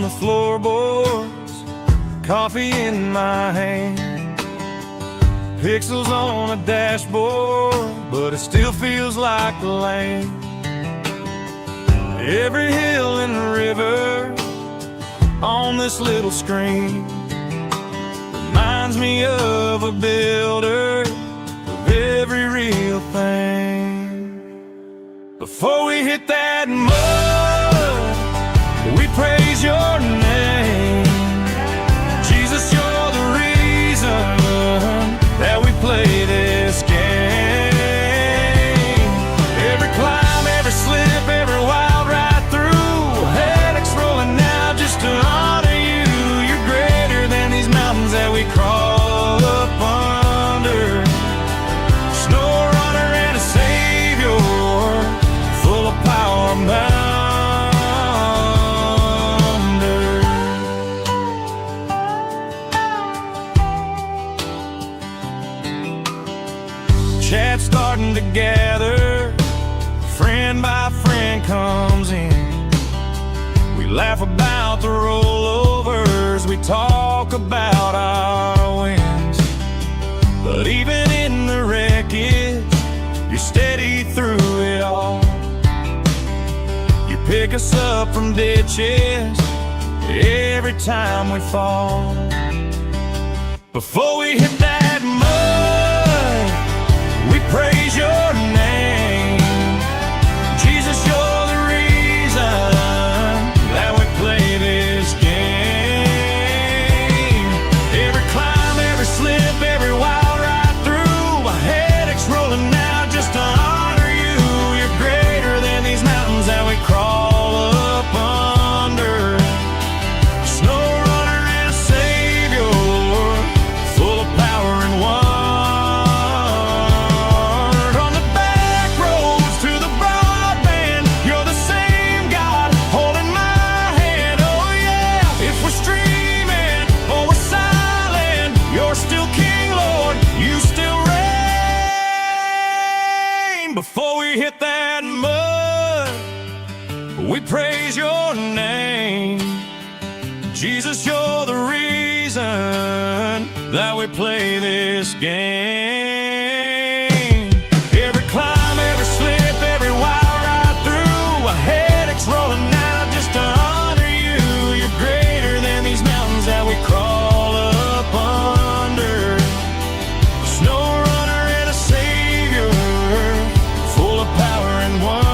the floorboards, coffee in my hand, pixels on a dashboard, but it still feels like the land. Every hill and river on this little screen reminds me of a builder of every real thing. Before we hit that mud, we praise your name. Jesus, you're the reason that we play this game. Every climb, every slip, every wild ride through, headaches rolling now just to honor you. You're greater than these mountains that we crawl up under. Snowrunner and a savior, full of power and bound. Chat's starting to gather, friend by friend comes in. We laugh about the rollovers, we talk about our wins. But even in the wreckage, you're steady through it all. You pick us up from ditches every time we fall. Before we hit that mud, we praise your name. Jesus, you're the reason that we play this game. Every climb, every slip, every wild ride through, my headache's rolling now just to honor you. You're greater than these mountains that we crawl up under. Snowrunner and a savior, full of power and wonder. Before we hit that mud, we praise your name. Jesus, you're the reason that we play this game. Every climb, every slip, every wild ride through, a headache's rolling now just to honor you. You're greater than these mountains that we crawl up under. Snowrunner and a savior, full of power and wonder.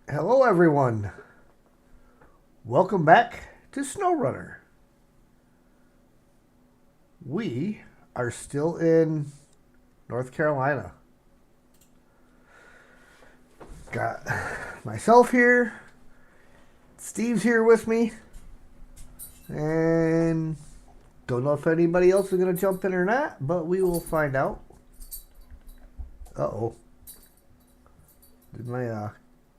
Hello everyone, welcome back to Snowrunner. We are still in North Carolina. Got myself here, Steve's here with me, and don't know if anybody else is going to jump in or not, but we will find out. Uh-oh. Did my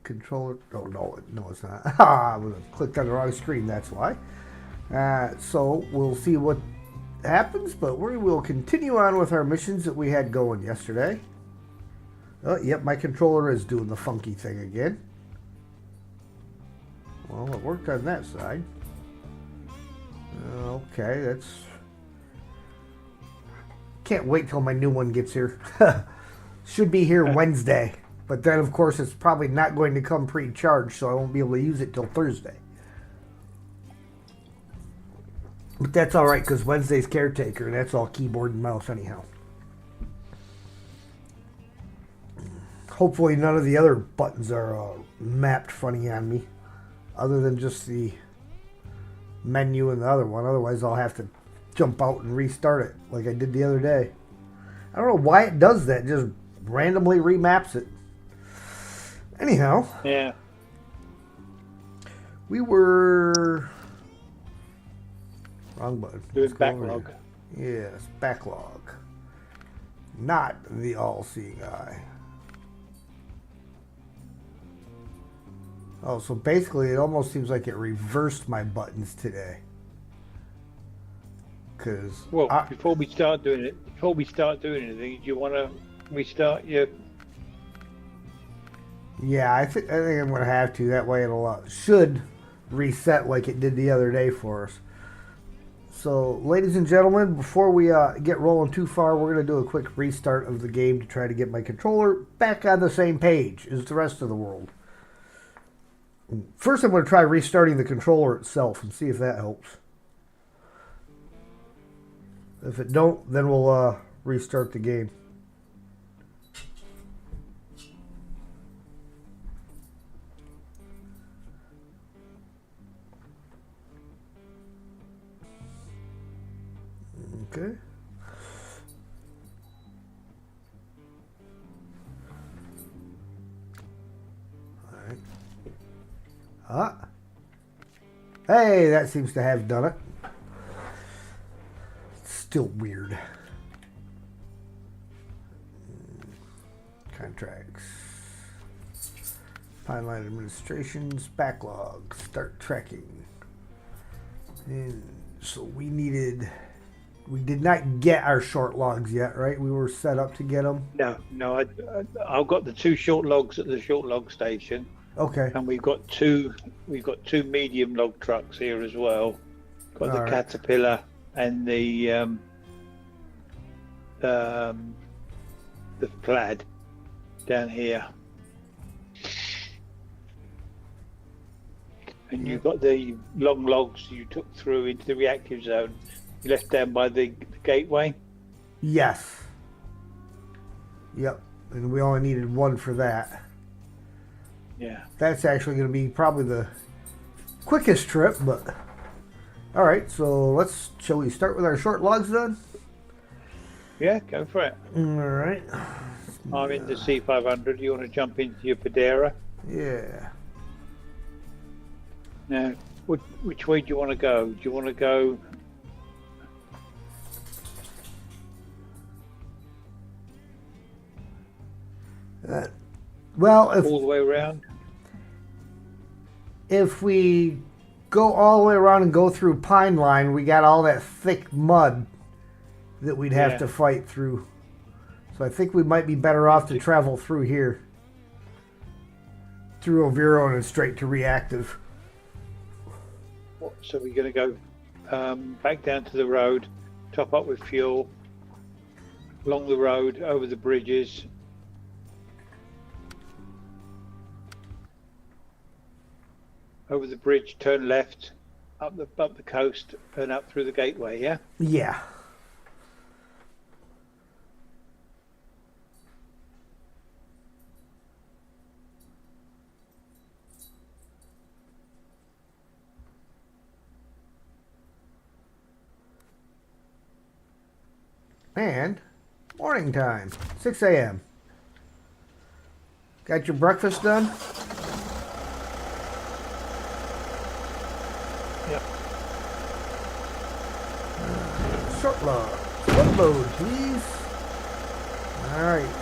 controller? Oh, no, it's not. I clicked on the wrong screen, that's why. So we'll see what happens, but we will continue on with our missions that we had going yesterday. Oh, yep, my controller is doing the funky thing again. Well, it worked on that side. Okay, that's... Can't wait till my new one gets here. Should be here Wednesday. But then, of course, it's probably not going to come pre-charged, so I won't be able to use it till Thursday. But that's all right, because Wednesday's caretaker, and that's all keyboard and mouse anyhow. Hopefully none of the other buttons are mapped funny on me, other than just the menu and the other one. Otherwise, I'll have to jump out and restart it, like I did the other day. I don't know why it does that, just randomly remaps it. Anyhow, Yeah. we were wrong button. Doing Let's go over backlog. here. Yes, backlog. Not the all-seeing eye. Oh, so basically it almost seems like it reversed my buttons today. Because Well, before we start doing anything, do you want to restart your? yeah, I think I'm gonna have to. That way it'll should reset like it did the other day for us. So, ladies and gentlemen, before we get rolling too far, we're gonna do a quick restart of the game to try to get my controller back on the same page as the rest of the world. First, I'm gonna try restarting the controller itself and see if that helps. If it don't, then we'll restart the game. Okay. All right. Hey, that seems to have done it. Still weird. Contracts. Pipeline administrations. Backlog. Start tracking. And so we did not get our short logs yet, right? We were set up to get them. No. I've got the 2 short logs at the short log station, Okay. and we've got two medium log trucks here as well. Got the All right. Caterpillar and the Plaid down here. And you've got the long logs you took through into the reactive zone. You left down by the gateway. Yes. Yep. And we only needed 1 for that. Yeah. That's actually going to be probably the quickest trip, but all right. So shall we start with our short logs then? Yeah, go for it. All right. I'm in the C500. You want to jump into your Pedera? Yeah. Now, which way do you want to go? Do you want to go? Well, All the way around? if we go all the way around and go through Pine Line, we got all that thick mud that we'd have Yeah. to fight through. So I think we might be better off to travel through here. Through Oviro and then straight to reactive. So we're going to go back down to the road, top up with fuel, along the road, over the bridges. Over the bridge, turn left, up the coast, and up through the gateway, yeah? Yeah. And morning time, 6 a.m. Got your breakfast done? Yep. Short log. One load, please. All right.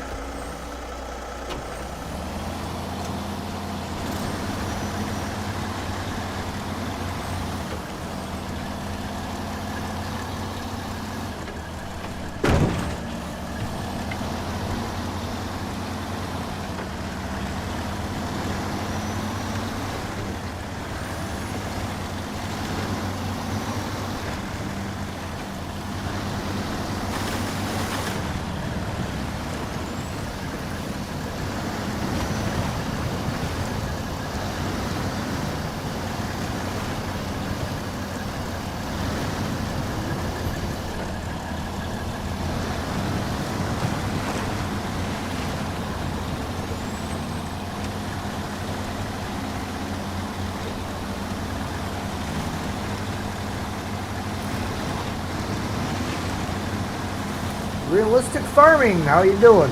Realistic farming, how you doing?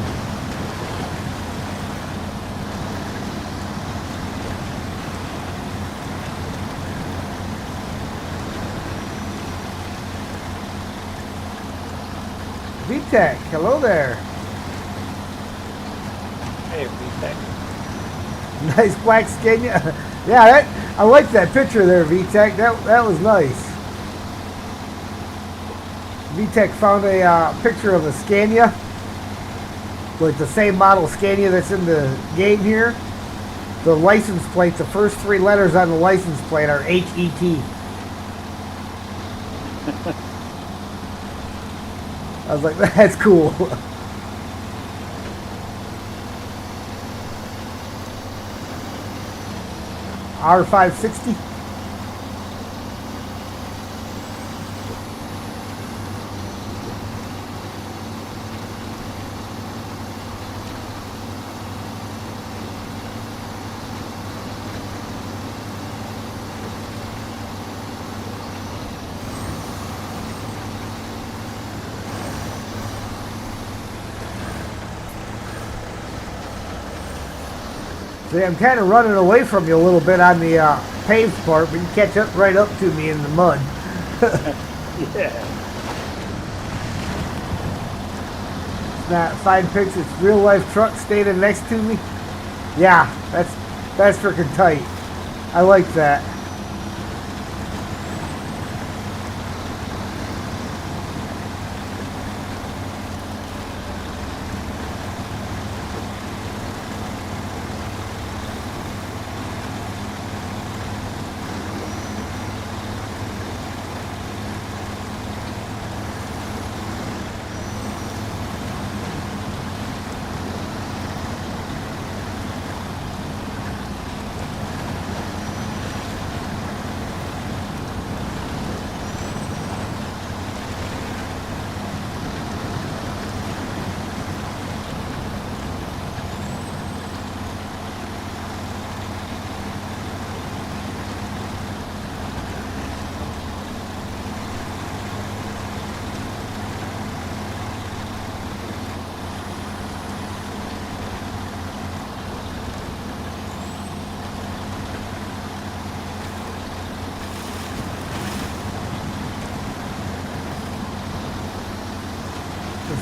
VTech, hello there. Hey, VTech. Nice black Scania. Yeah, I like that picture there, VTech. That was nice. VTech found a picture of a Scania, like the same model Scania that's in the game here. The license plate, the first 3 letters on the license plate are HET. I was like, that's cool. R560. See, I'm kind of running away from you a little bit on the paved part, but you catch up right up to me in the mud. Yeah. It's not fine pics, it's real life truck standing next to me. Yeah, that's freaking tight. I like that.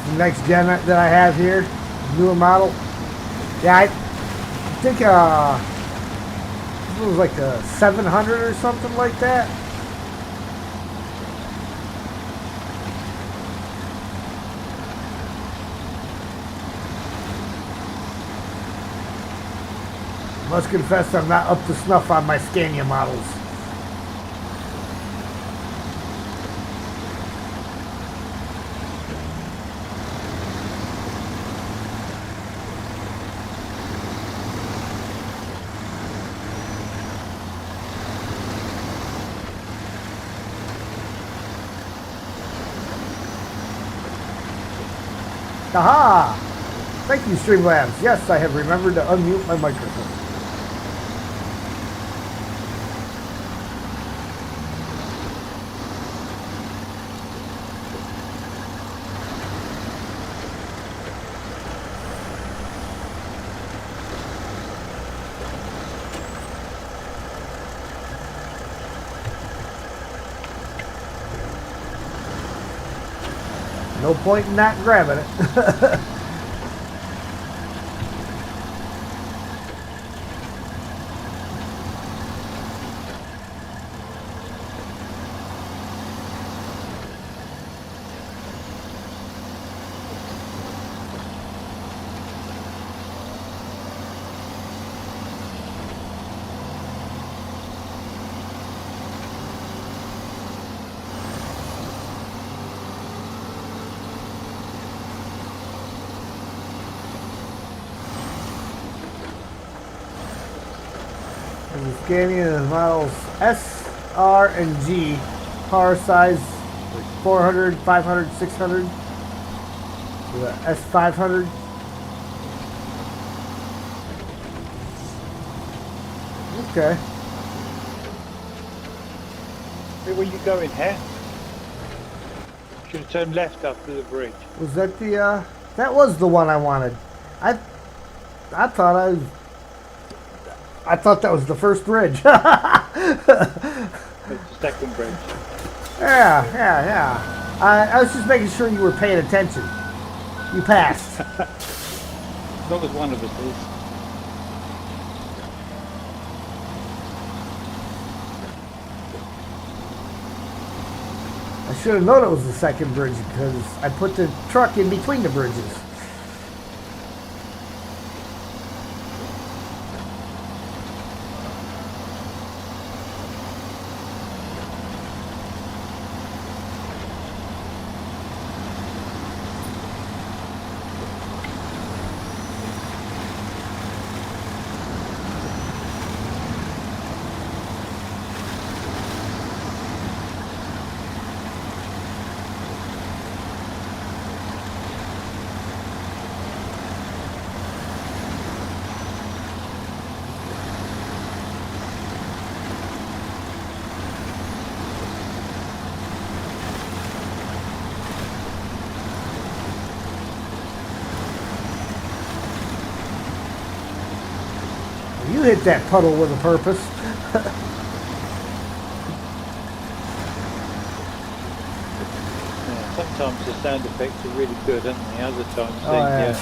The next gen that I have here, newer model. Yeah, I think it was like a 700 or something like that. Must confess I'm not up to snuff on my Scania models. Aha! Thank you, Streamlabs. Yes, I have remembered to unmute my microphone. No point in not grabbing it. And the Scania models S, R, and G, car size like 400, 500, 600. So the S500. Okay. Hey, where you going here? Should have turned left after the bridge. Was that the, that was the one I wanted. I thought that was the first bridge. It's the second bridge. Yeah. I was just making sure you were paying attention. You passed. As long as one of us is. I should have known it was the second bridge because I put the truck in between the bridges. You hit that puddle with a purpose. Yeah, sometimes the sound effects are really good, aren't they? Other times Oh, they, yeah.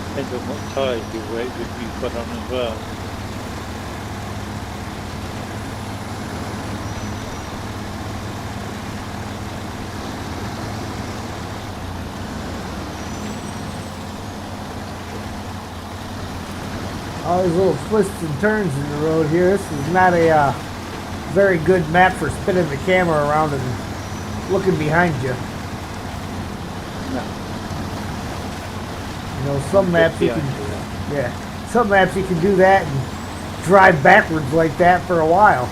depends on what tyres you've got on as well. All these little twists and turns in the road here. This is not a very good map for spinning the camera around and looking behind you. No. You know, some maps you behind can, you, yeah, some maps you can do that and drive backwards like that for a while,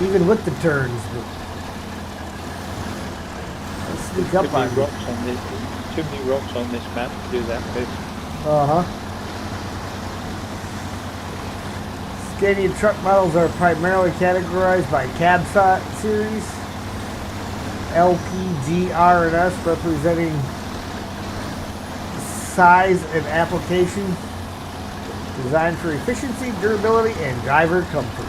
even with the turns. But let's sneak up on you. Too many rocks on this map to do that with. Uh-huh. Scania truck models are primarily categorized by cab series, LP, G, R, and S, representing size and application, designed for efficiency, durability, and driver comfort.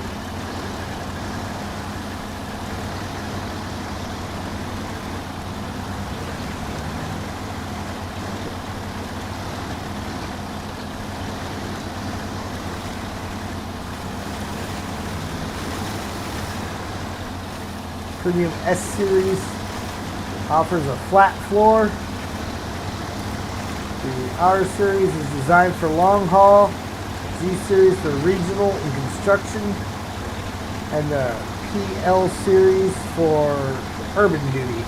Premium S Series offers a flat floor. The R Series is designed for long haul. G Series for regional and construction. And the PL Series for urban duty.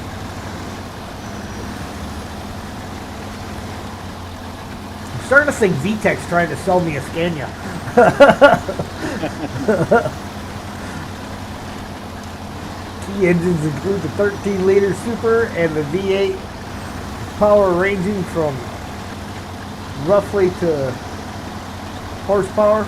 I'm starting to think VTEC's trying to sell me a Scania. Key engines include the 13-liter Super and the V8, power ranging from roughly to horsepower.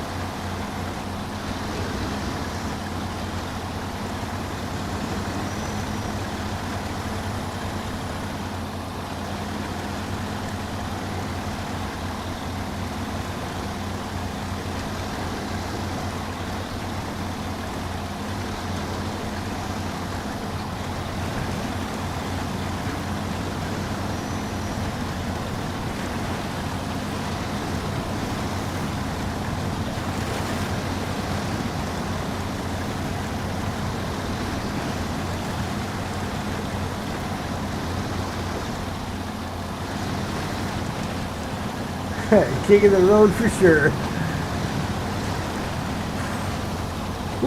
King of the road for sure.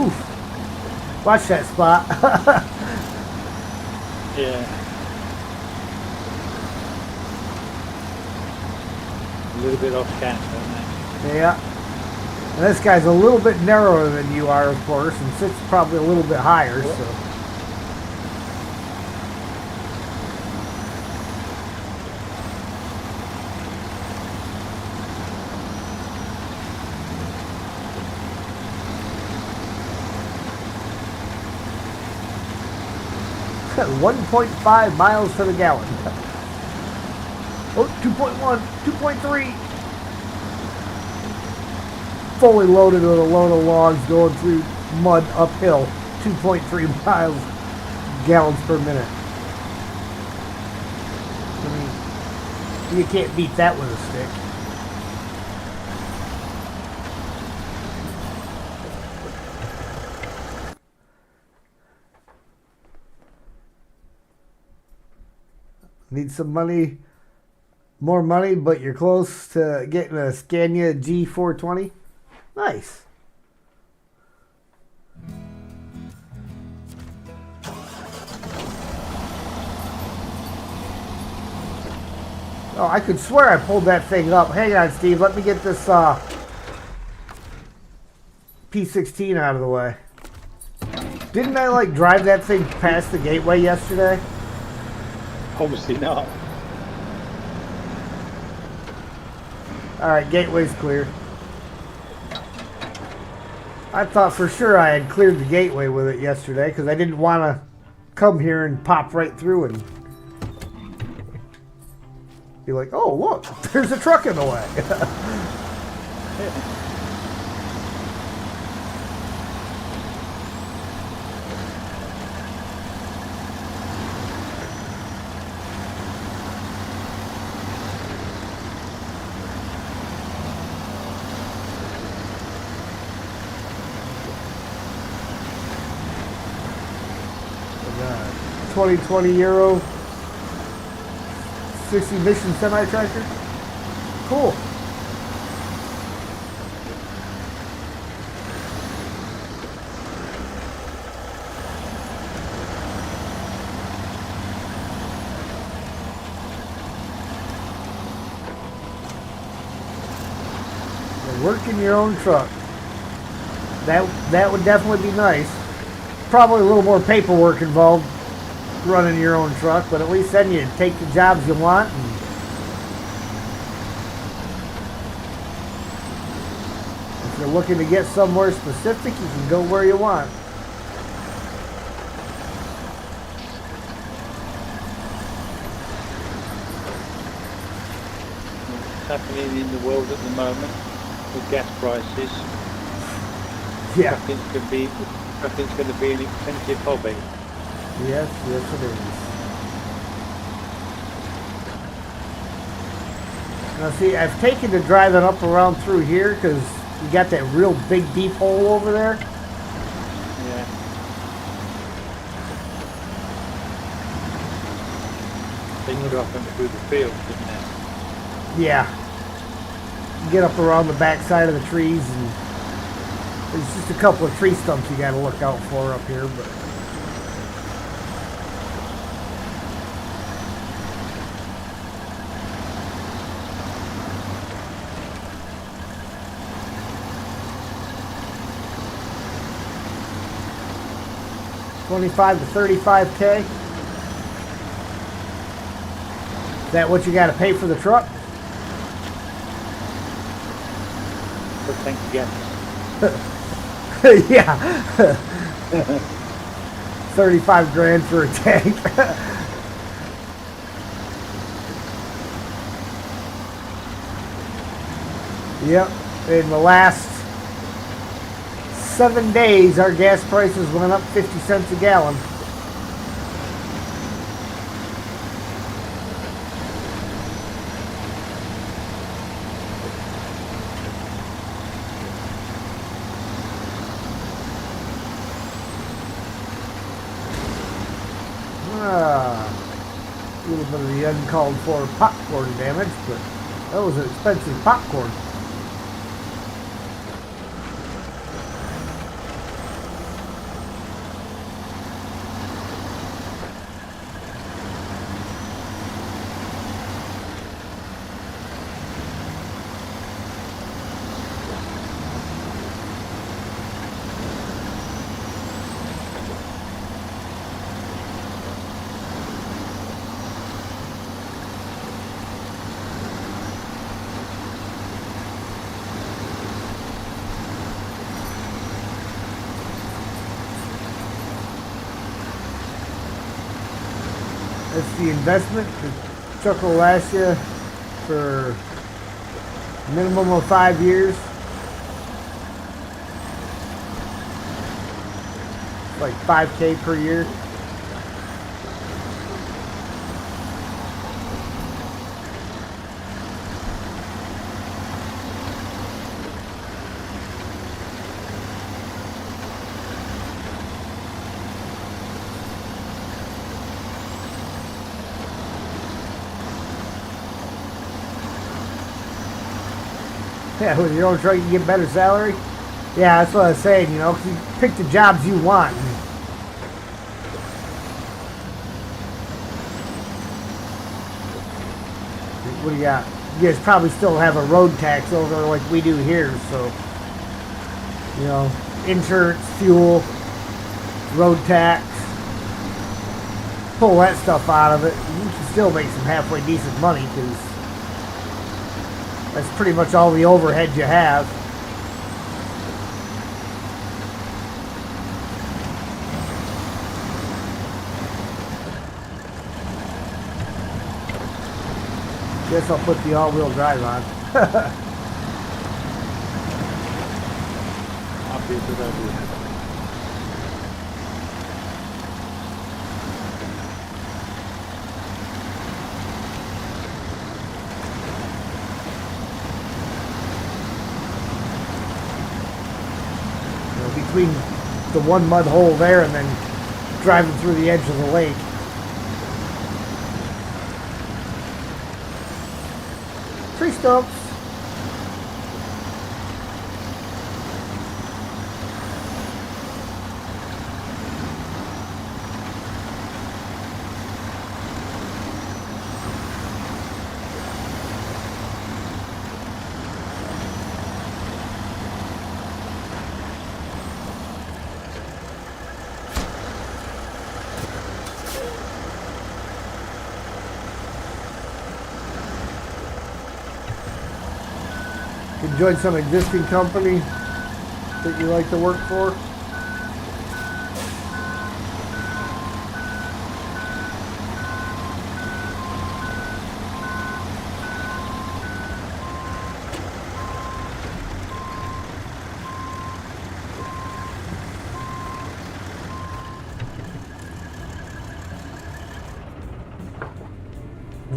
Oof. Watch that spot. Yeah. A little bit off camp, don't Yeah. And this guy's a little bit narrower than you are, of course, and sits probably a little bit higher, so. 1.5 miles to the gallon. Oh, 2.1, 2.3. fully loaded with a load of logs going through mud uphill, 2.3 gallons per minute. I mean, you can't beat that with a stick. Need some money, more money, but you're close to getting a Scania G420. Nice. Oh, I could swear I pulled that thing up. Hang on, Steve. Let me get this P16 out of the way. Didn't I, like, drive that thing past the gateway yesterday? Obviously not. Alright, gateway's clear. I thought for sure I had cleared the gateway with it yesterday because I didn't want to come here and pop right through and be like, oh, look, there's a truck in the way. €20 60 mission semi-tractor. Cool. Working your own truck. That would definitely be nice. Probably a little more paperwork involved running your own truck, but at least then you take the jobs you want. And if you're looking to get somewhere specific, you can go where you want. What's happening in the world at the moment with gas prices? Yeah. Trucking's going to be an expensive hobby. Yes, yes it is. Now see, I've taken to driving up around through here because you got that real big deep hole over there. Yeah. They can drop them through the field, didn't they? Yeah. You get up around the backside of the trees and there's just a couple of tree stumps you got to look out for up here, but. $25 to $35K. Is that what you got to pay for the truck? For tank of gas. Yeah. 35 grand for a tank. Yep. In the last 7 days, our gas prices went up 50 cents a gallon. A little bit of the uncalled for popcorn damage, but that was an expensive popcorn. It's the investment. The truck will last you for a minimum of 5 years. like 5K per year. Yeah, with your own truck, you get better salary. Yeah, that's what I was saying, you know, 'cause you pick the jobs you want. What do you got? You guys probably still have a road tax over there like we do here, so, you know, insurance, fuel, road tax. Pull that stuff out of it. You can still make some halfway decent money because that's pretty much all the overhead you have. Guess I'll put the all-wheel drive on. Might be a good idea. You know, between the one mud hole there and then driving through the edge of the lake. Tree stumps. You join some existing company that you like to work for?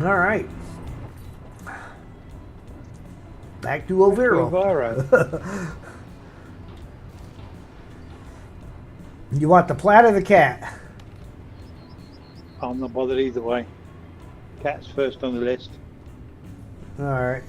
All right. Back to Overo. You want the plat or the cat? I'm not bothered either way. Cat's first on the list. All right.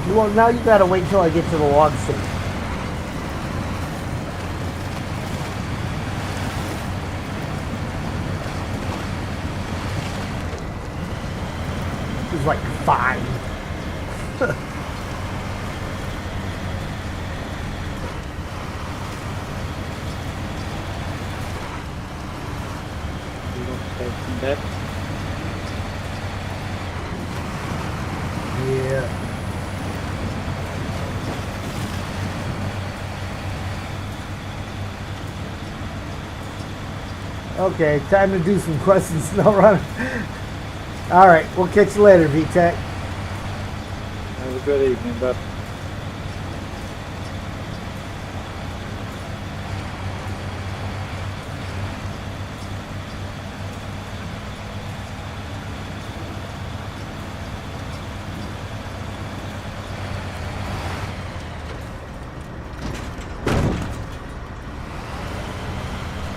Well, now you gotta wait till I get to the log station. It's like 5. You want to stay from there? Yeah. Okay, time to do some questions, Snowrunner. All right, we'll catch you later, VTech. Have a good evening, bud.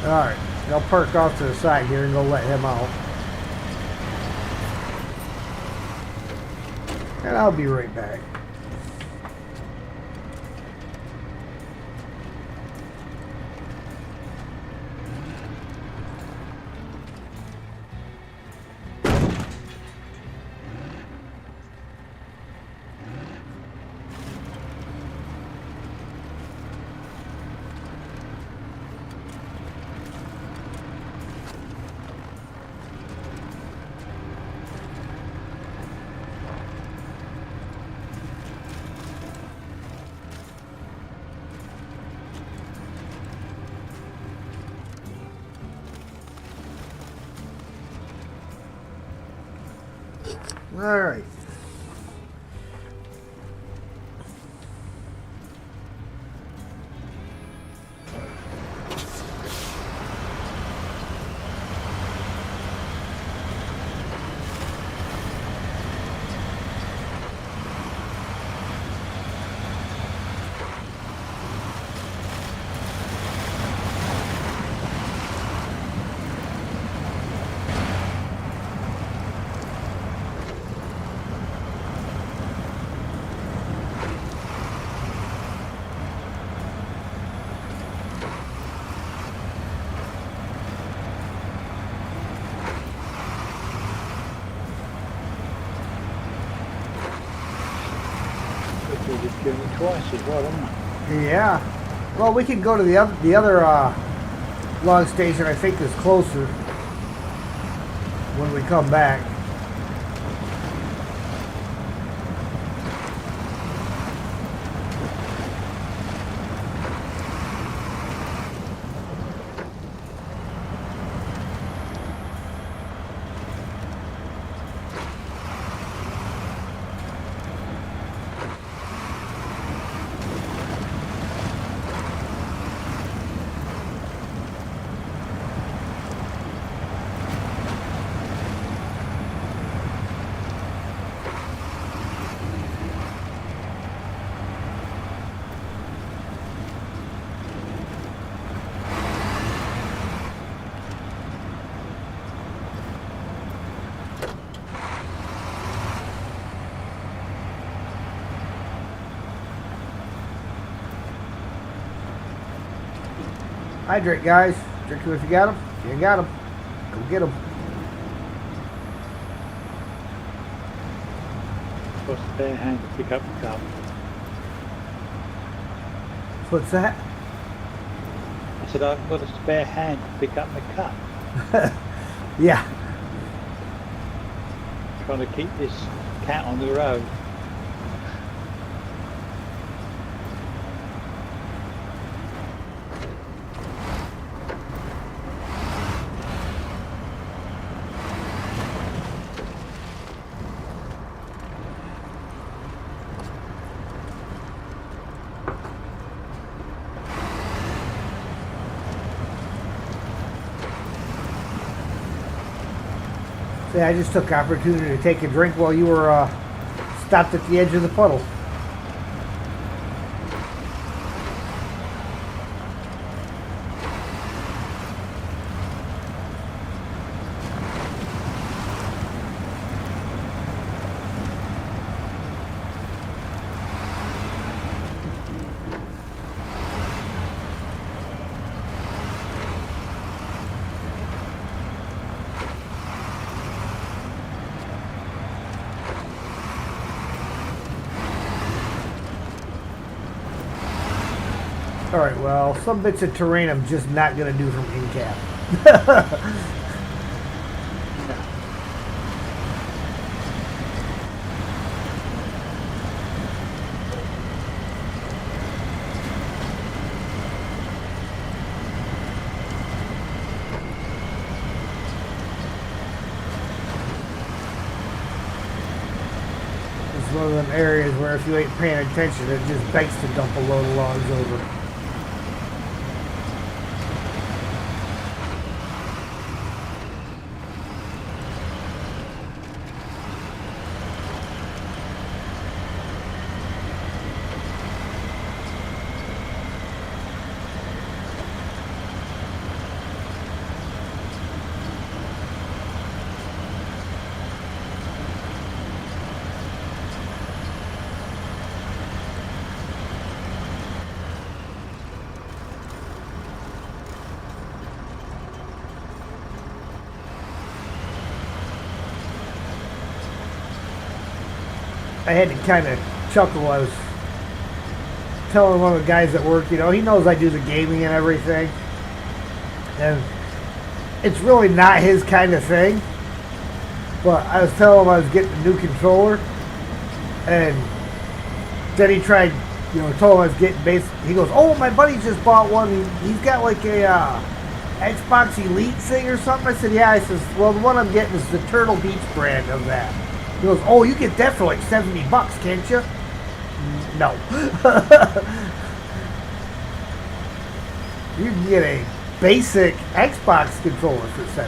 All right. I'll park off to the side here and go let him out. And I'll be right back. All right. We did journey twice as well, haven't we? Yeah. Well, we can go to the other log station. I think is closer when we come back. Hydrate, guys. Drink them if you got them. If you ain't got them, go get them. What's the bare hand to pick up the cup? What's that? I said, I've got a spare hand to pick up the cup. Yeah. Trying to keep this cat on the road. See, I just took the opportunity to take a drink while you were stopped at the edge of the puddle. Alright, well, some bits of terrain I'm just not going to do from in-cap. It's one of them areas where if you ain't paying attention, it just begs to dump a load of logs over. I had to kind of chuckle. I was telling one of the guys at work, you know, he knows I do the gaming and everything. And it's really not his kind of thing. But I was telling him I was getting a new controller. And then he tried, you know, told him I was getting he goes, oh, my buddy just bought one. He's got like a Xbox Elite thing or something. I said, yeah. I says, well, the one I'm getting is the Turtle Beach brand of that. He goes, oh, you get that for like $70, can't you? No. You can get a basic Xbox controller for $70.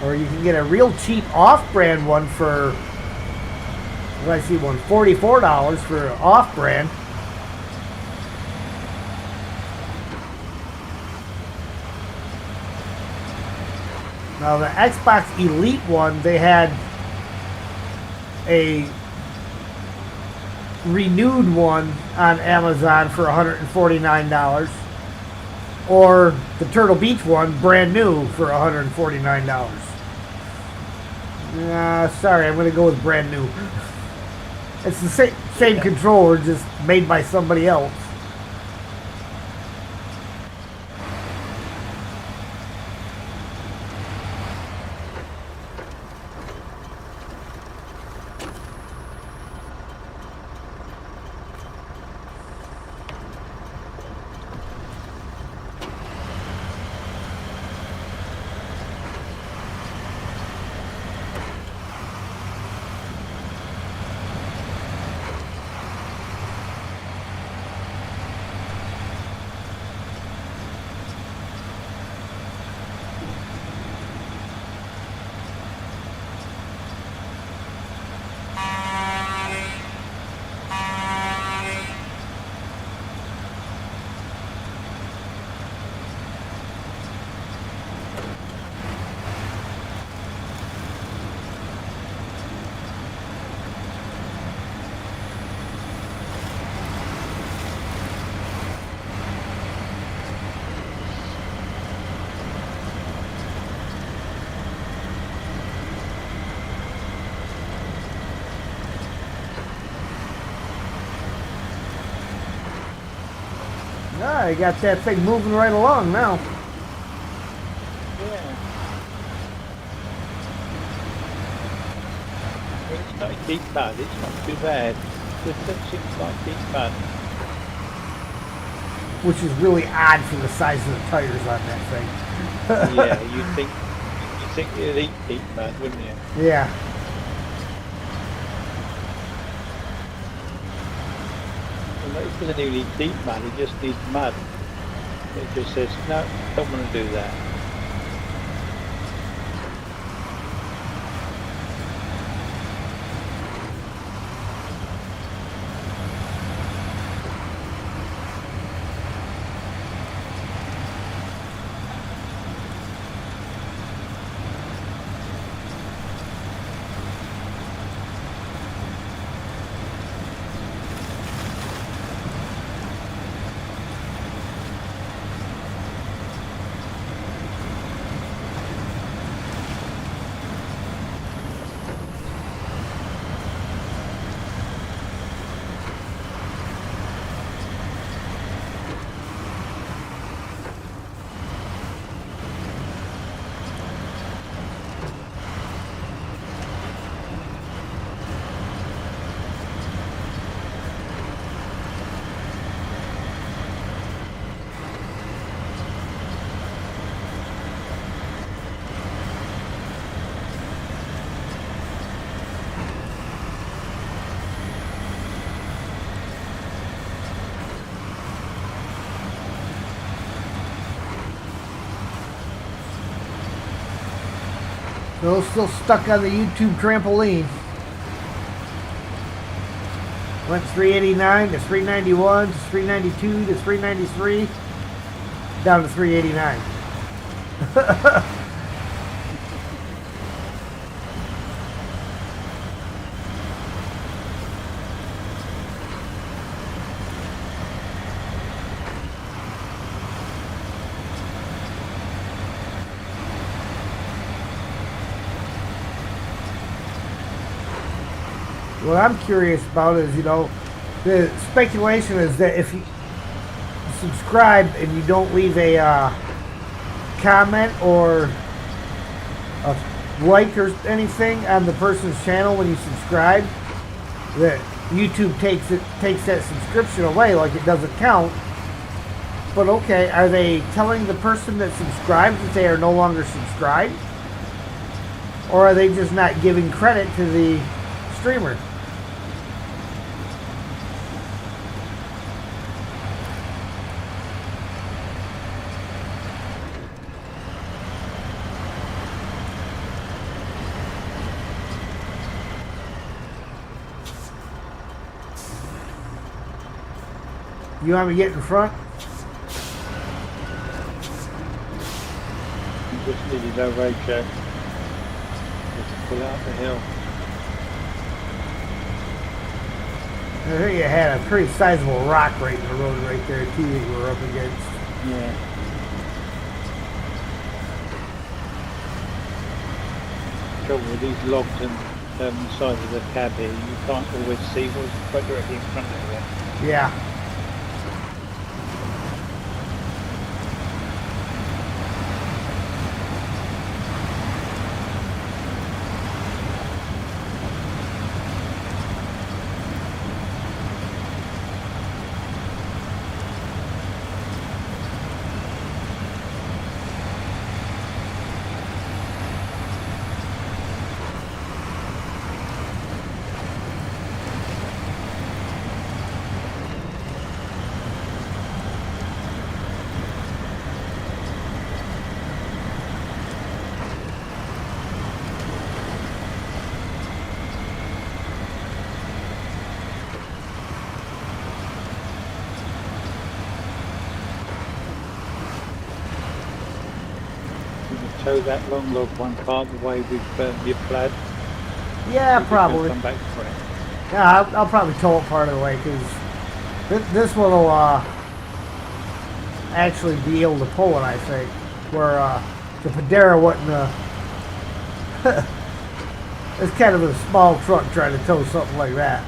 Or you can get a real cheap off-brand one for, what I see one, $44 for off-brand. Now the Xbox Elite one, they had a renewed one on Amazon for $149. Or the Turtle Beach one, brand new for $149. Sorry, I'm going to go with brand new. It's the same controller, just made by somebody else. I got that thing moving right along now. Yeah. It's not a deep pad, it's not too bad. Just seems like deep pad. Which is really odd for the size of the tires on that thing. Yeah, you'd think it'd eat deep pad, wouldn't you? Yeah. It doesn't even need deep mud, it just needs mud. It just says, no, don't want to do that. Still stuck on the YouTube trampoline. Went 389 to 391 to 392 to 393 down to 389. what I'm curious about is, the speculation is that if you subscribe and you don't leave a comment or a like or anything on the person's channel when you subscribe, that YouTube takes that subscription away, like it doesn't count. But okay, are they telling the person that subscribed that they are no longer subscribed? Or are they just not giving credit to the streamer? You want me to get in front? You just needed a road check. Just pull out the hill. I think you had a pretty sizable rock right in the road right there too that you were up against. Yeah. Trouble with these logs and the size of the cab here, you can't always see what's quite directly in front of you. Yeah. Tow that long log one part the way we've your plaid. Yeah, probably. Come back for it. Yeah, I'll probably tow it part of the way because this one will actually be able to pull it, I think. Where the Padera wasn't. It's kind of a small truck trying to tow something like that.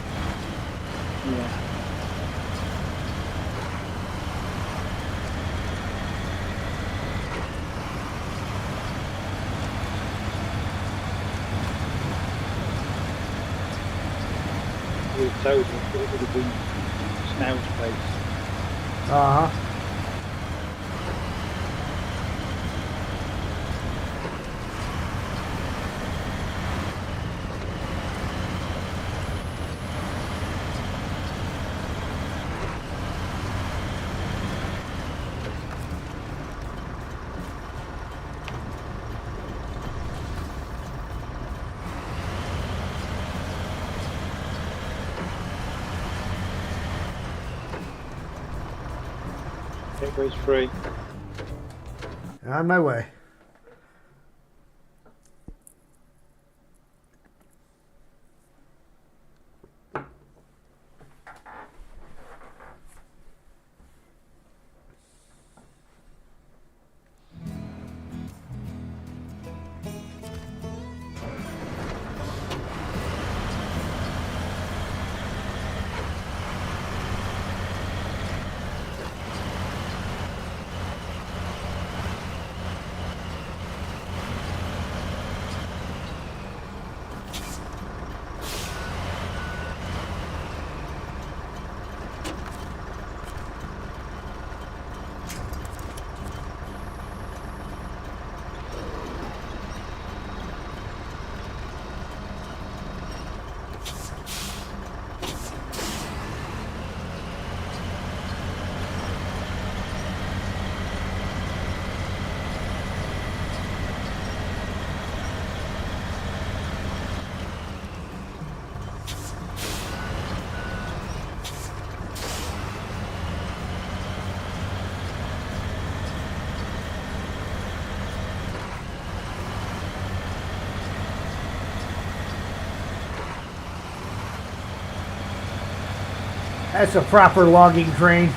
Yeah. Towed it would have been snail's pace. Uh-huh. It was free. On my way. That's a proper logging train.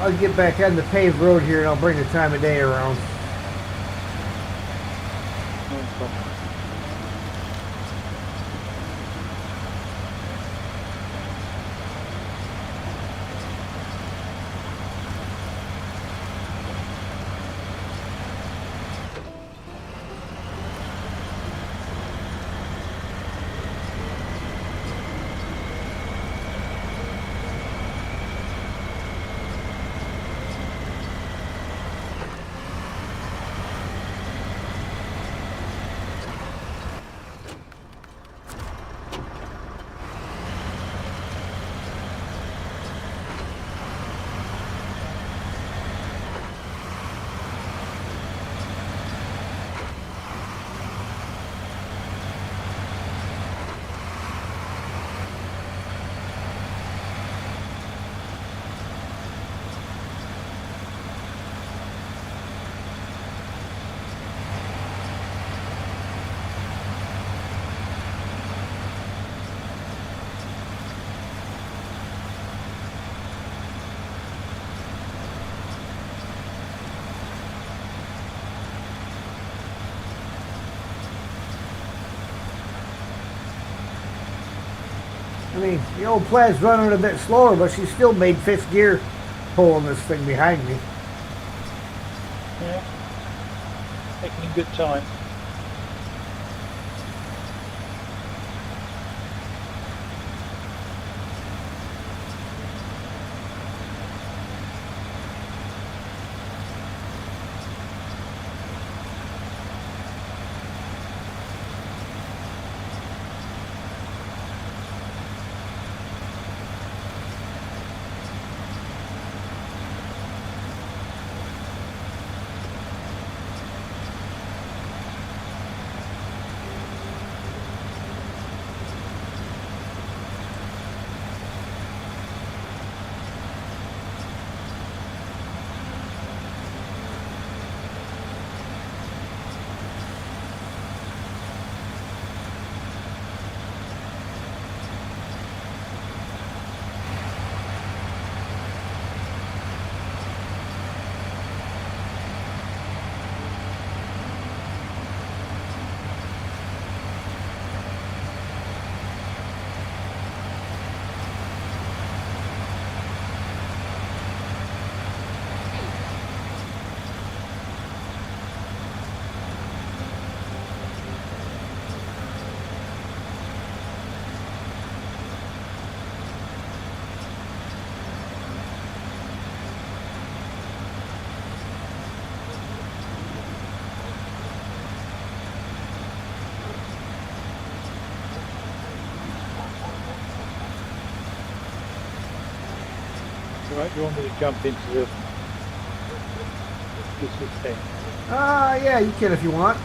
I'll get back on the paved road here and I'll bring the time of day around. No problem. I mean, the old Plaid's running a bit slower, but she still made fifth gear pulling this thing behind me. Yeah. Taking a good time. Right, you want me to jump into the this thing? Yeah, you can if you want.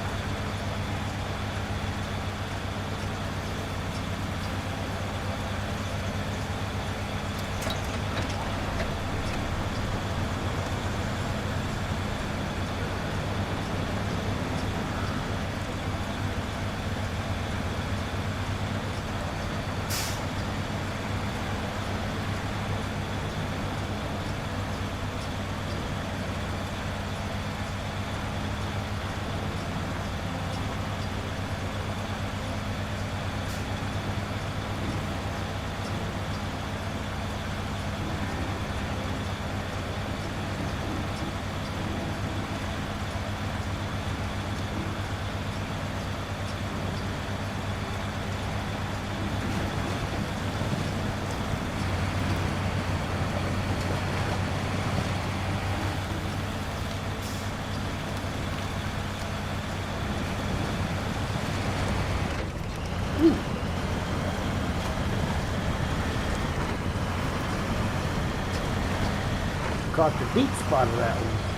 Caught the beat spot of that one.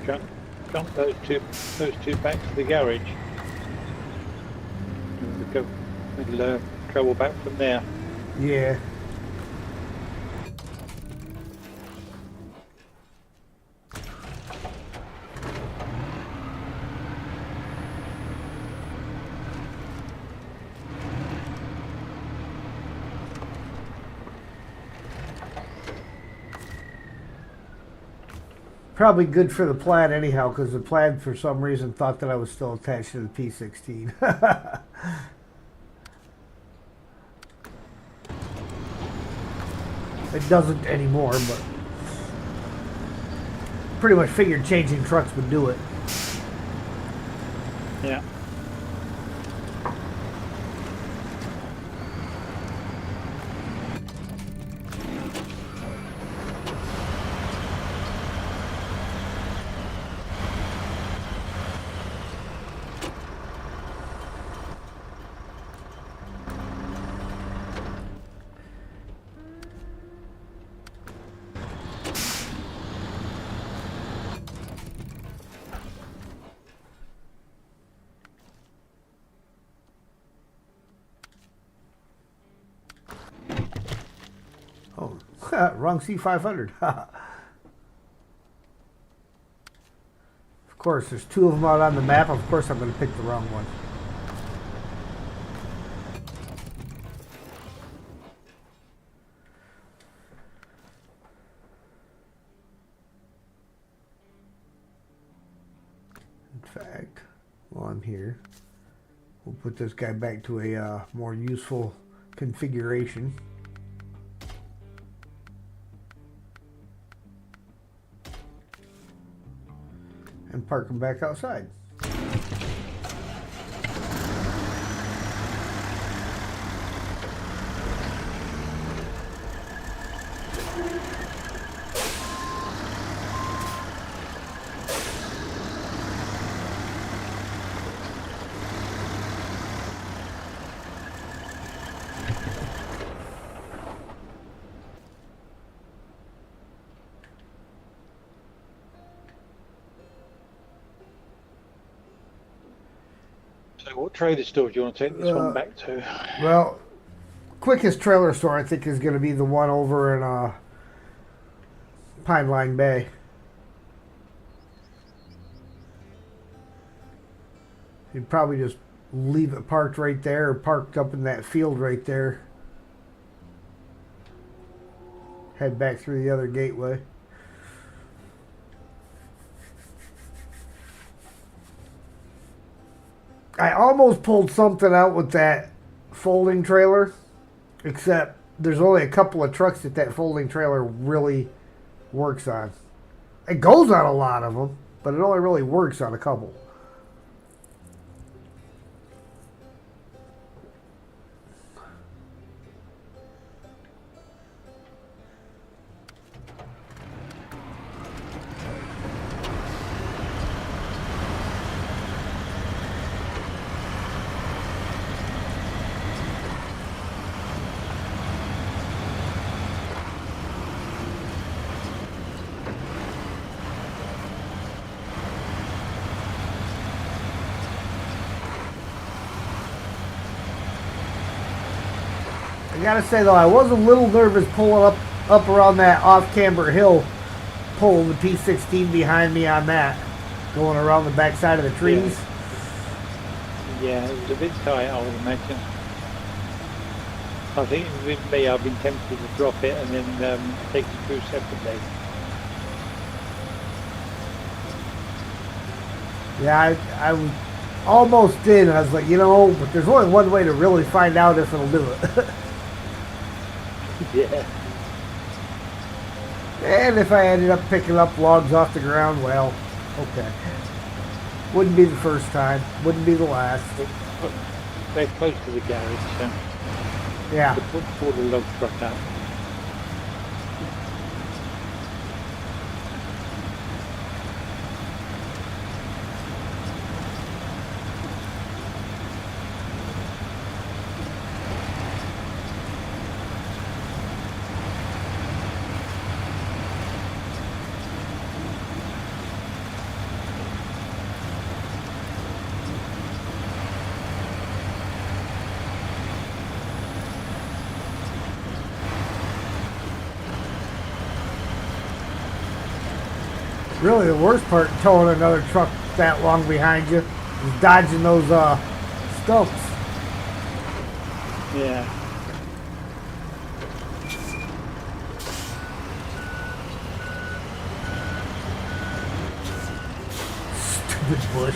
jump those two back to the garage. And we'll travel back from there. Yeah. Probably good for the plaid anyhow, because the plaid for some reason thought that I was still attached to the P16. It doesn't anymore, but pretty much figured changing trucks would do it. Yeah. Oh, wrong C500. Of course, there's two of them out on the map. Of course, I'm going to pick the wrong one. In fact, while I'm here, we'll put this guy back to a more useful configuration. And park them back outside. So what trailer store do you want to take this one back to? Well, quickest trailer store I think is going to be the one over in Pine Line Bay. You'd probably just leave it parked right there, or parked up in that field right there. Head back through the other gateway. I almost pulled something out with that folding trailer, except there's only a couple of trucks that folding trailer really works on. It goes on a lot of them, but it only really works on a couple. I gotta say though, I was a little nervous pulling up around that off Camber Hill, pulling the P16 behind me on that, going around the backside of the trees. Yeah, it was a bit tight, I would imagine. I think with me, I've been tempted to drop it and then take it through separately. Yeah, I almost did. I was like, you know, but there's only one way to really find out if it'll do it. Yeah. And if I ended up picking up logs off the ground, well, okay. Wouldn't be the first time. Wouldn't be the last. They're close to the garage, so Yeah. before the log truck out. Really, the worst part towing another truck that long behind you is dodging those stumps. Yeah. Stupid bush.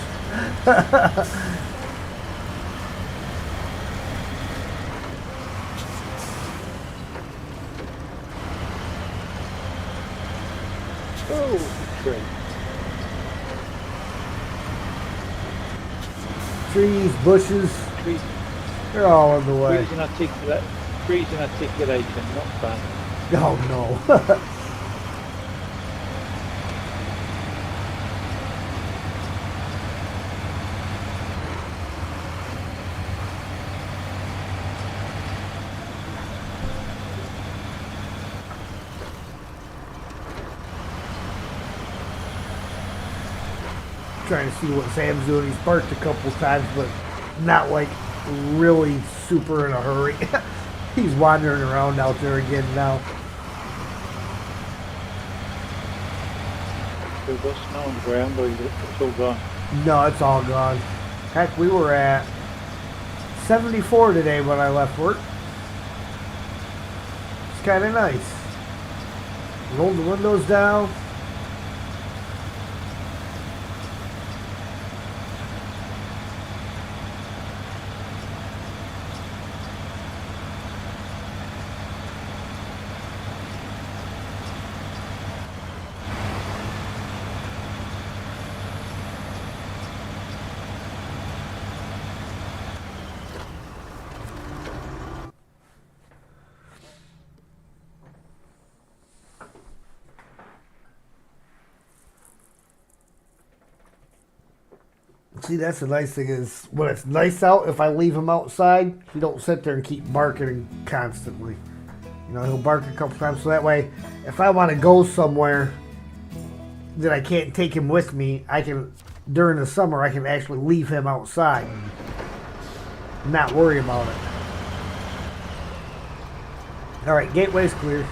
Oh, tree. Trees, bushes, Trees, they're all in the way. trees in articulation, not fun. Oh no. Trying to see what Sam's doing. He's parked a couple times, but not like really super in a hurry. He's wandering around out there again now. We've got snow on the ground, or it's all gone. No, it's all gone. Heck, we were at 74 today when I left work. It's kind of nice. Rolled the windows down. See, that's the nice thing is when it's nice out, if I leave him outside, he don't sit there and keep barking constantly. You know, he'll bark a couple times so that way, if I want to go somewhere that I can't take him with me, I can, during the summer, I can actually leave him outside. Not worry about it. All right, gateway's clear.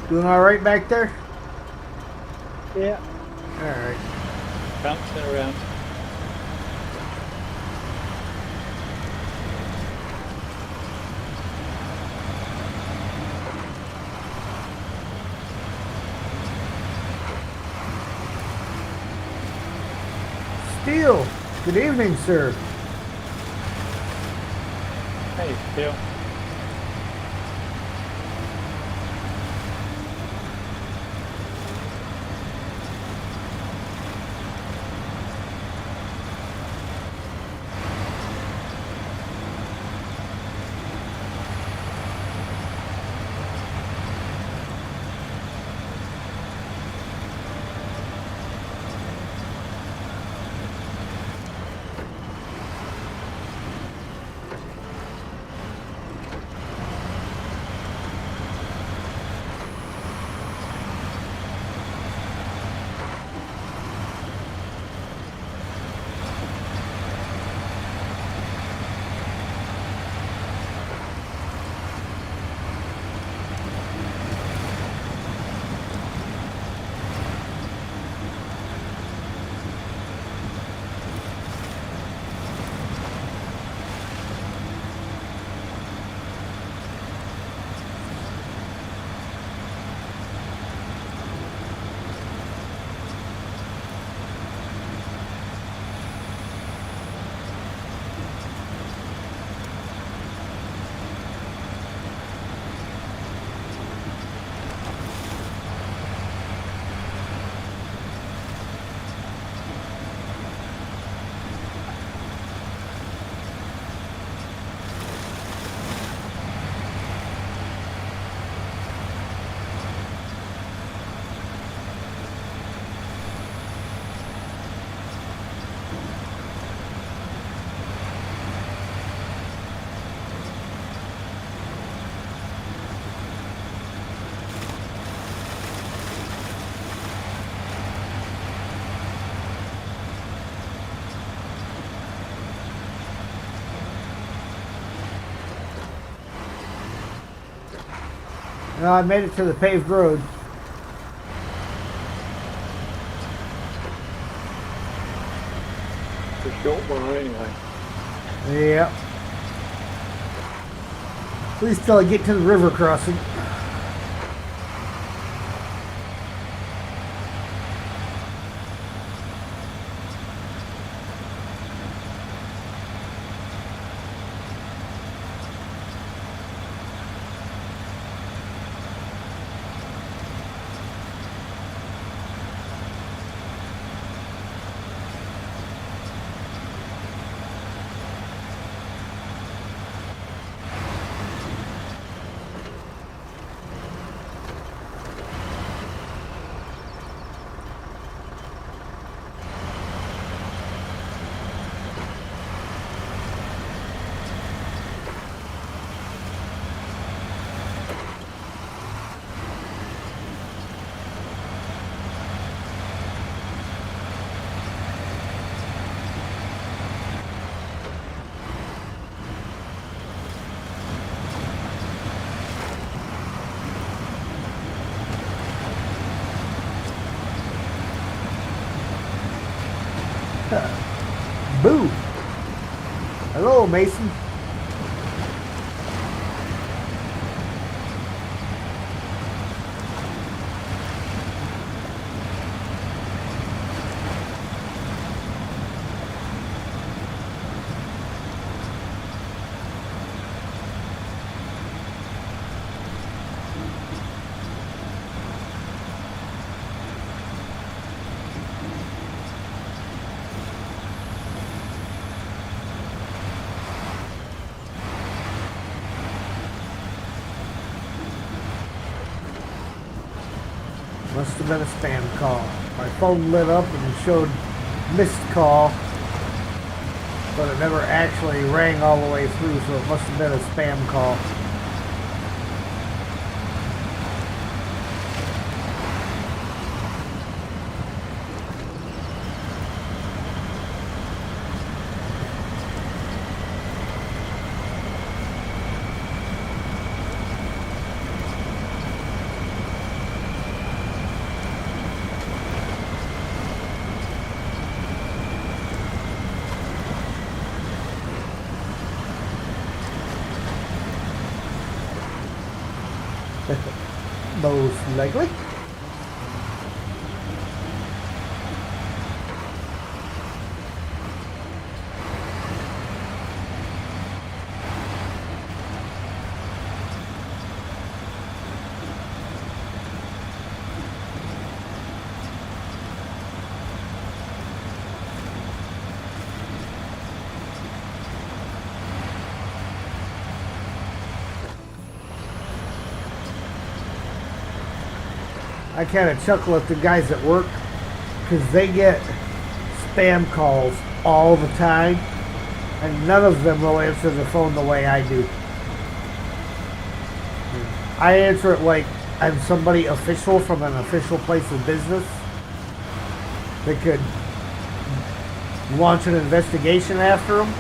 Doing all right back there? Yeah. All right. Bouncing around. Steele, good evening, sir. Hey, Phil. No, I made it to the paved road. It's a short one anyway. Yep. At least till I get to the river crossing. Boo! Hello, Mason. Must have been a spam call. My phone lit up and showed missed call, but it never actually rang all the way through, so it must have been a spam call. Most likely. I kind of chuckle at the guys at work because they get spam calls all the time and none of them will answer the phone the way I do. I answer it like I'm somebody official from an official place of business that could launch an investigation after them.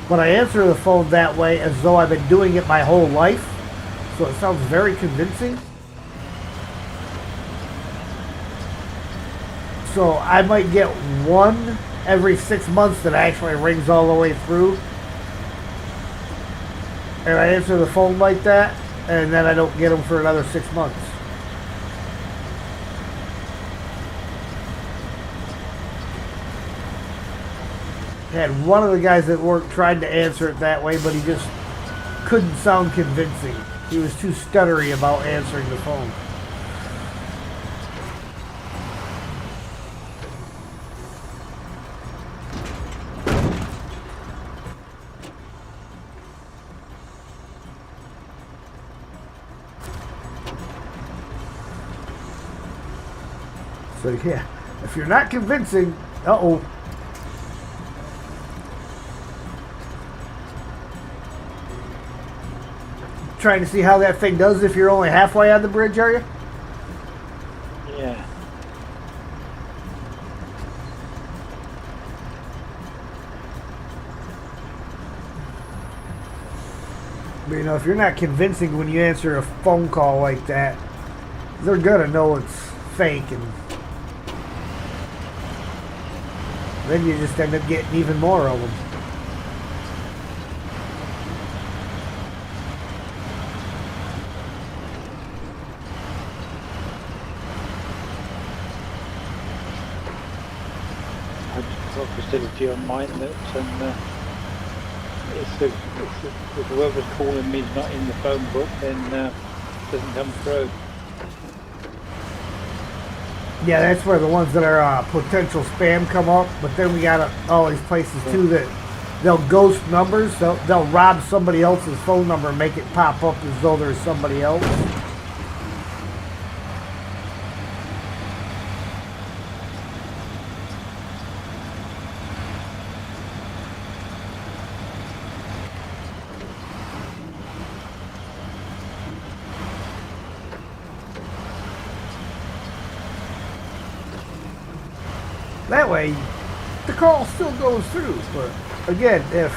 But I answer the phone that way as though I've been doing it my whole life, so it sounds very convincing. So I might get one every 6 months that actually rings all the way through. And I answer the phone like that, and then I don't get them for another 6 months. Had one of the guys at work tried to answer it that way, but he just couldn't sound convincing. He was too stuttery about answering the phone. So yeah, if you're not convincing, uh-oh. Trying to see how that thing does if you're only halfway on the bridge, are you? Yeah. You know, if you're not convincing when you answer a phone call like that, they're gonna know it's fake, and then you just end up getting even more of them. I just got a facility on mine that if whoever's calling me is not in the phone book, then it doesn't come through. Yeah, that's where the ones that are potential spam come up. But then we got all these places too that they'll ghost numbers. They'll rob somebody else's phone number and make it pop up as though there's somebody else. That way, the call still goes through. But again, if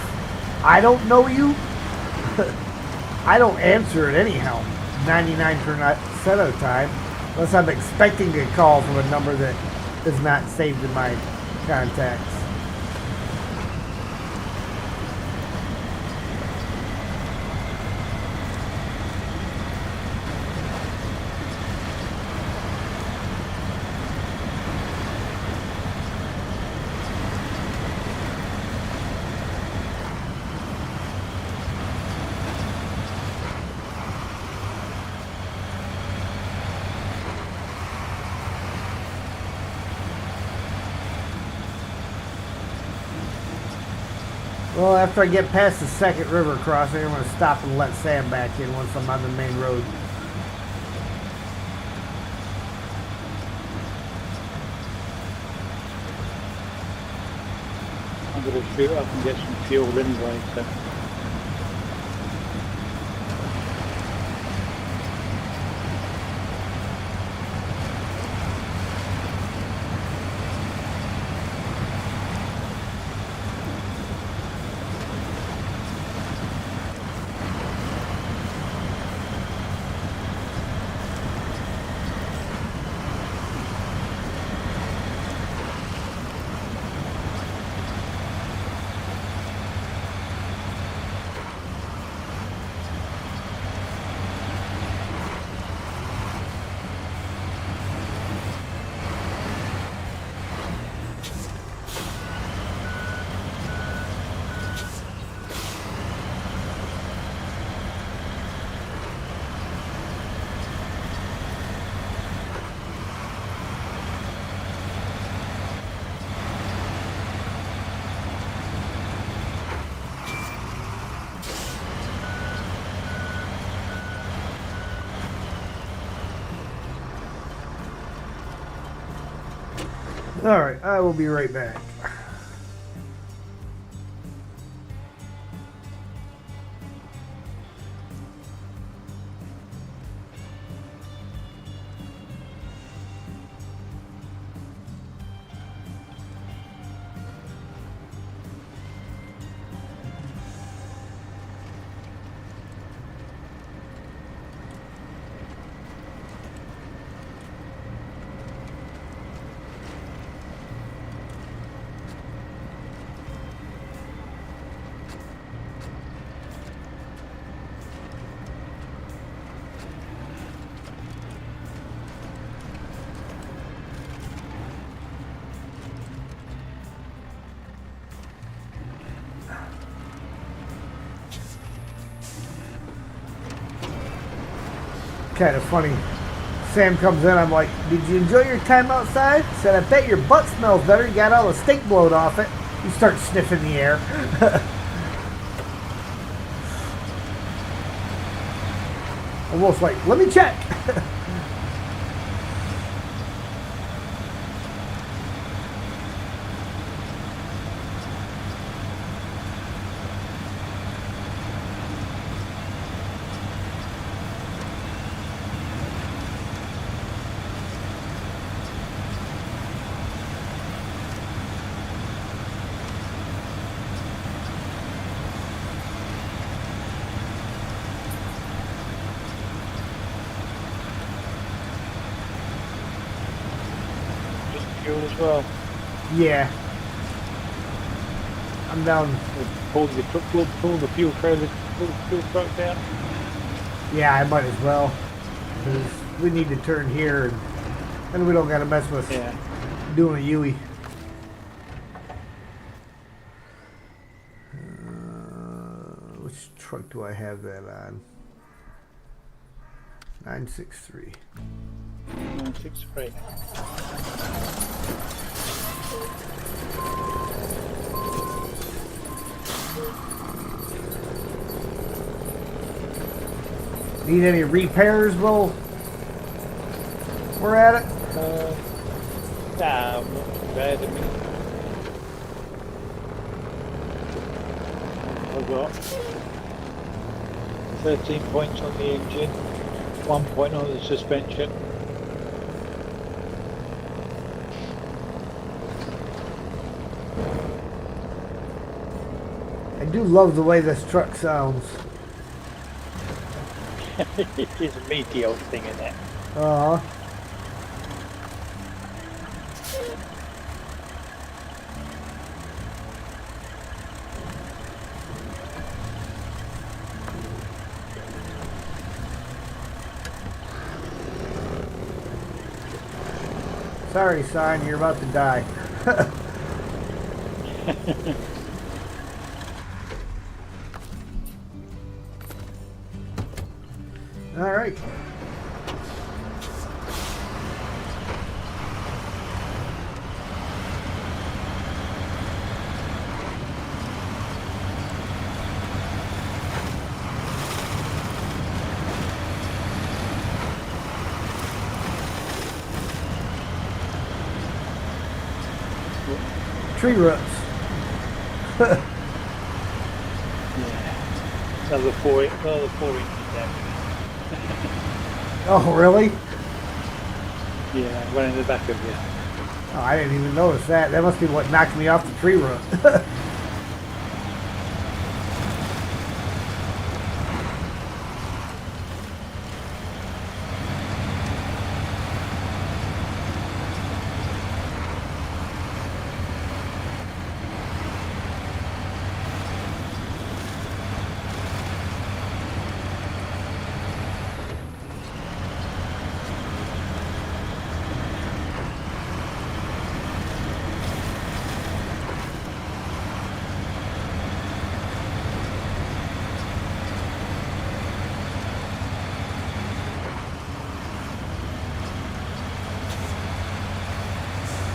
I don't know you, I don't answer it anyhow, 99% of the time, unless I'm expecting a call from a number that is not saved in my contacts. Well, after I get past the second river crossing, I'm going to stop and let Sam back in once I'm on the main road. I'm going to shoot up and get some fuel anyway, so. Alright, I will be right back. Kind of funny. Sam comes in, I'm like, did you enjoy your time outside? Said, I bet your butt smells better. You got all the stink blowed off it. You start sniffing the air. Almost like, let me check. fuel as well. Yeah. I'm down. Pull the fuel trailer, pull the fuel truck down. Yeah, I might as well. Because we need to turn here and we don't got to mess with doing a Yui. Which truck do I have that on? 963. 963. Need any repairs, Will? We're at it. Nah, I'm not too bad. I mean, I've got 13 points on the engine, 1 point on the suspension. I do love the way this truck sounds. It's a meaty old thing in there. Uh-huh. Sorry, son, you're about to die. All right. Tree roots. Yeah. Another 4 inches down. Oh, really? Yeah, one in the back of you. Oh, I didn't even notice that. That must be what knocked me off the tree root.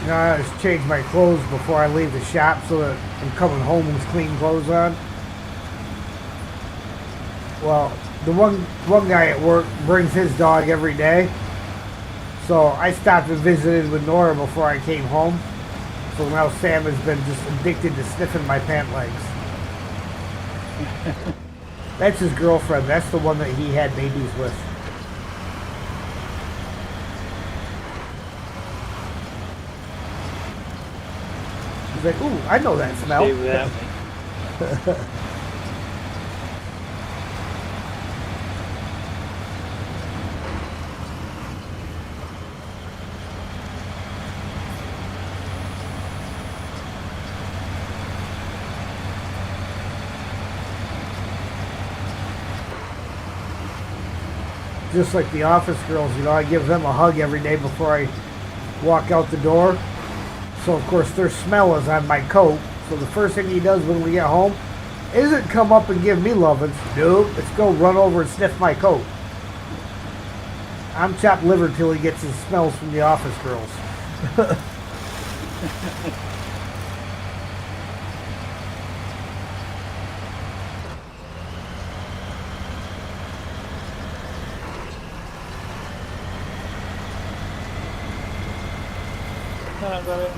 You know, I just change my clothes before I leave the shop so that I'm coming home with clean clothes on. Well, the one guy at work brings his dog every day. So I stopped and visited with Nora before I came home. So now Sam has been just addicted to sniffing my pant legs. That's his girlfriend. That's the one that he had babies with. He's like, ooh, I know that smell. Stay without me. Just like the office girls, you know, I give them a hug every day before I walk out the door. So, of course, their smell is on my coat. So the first thing he does when we get home isn't come up and give me lovins. Nope, it's go run over and sniff my coat. I'm chopped liver till he gets his smells from the office girls. I got it.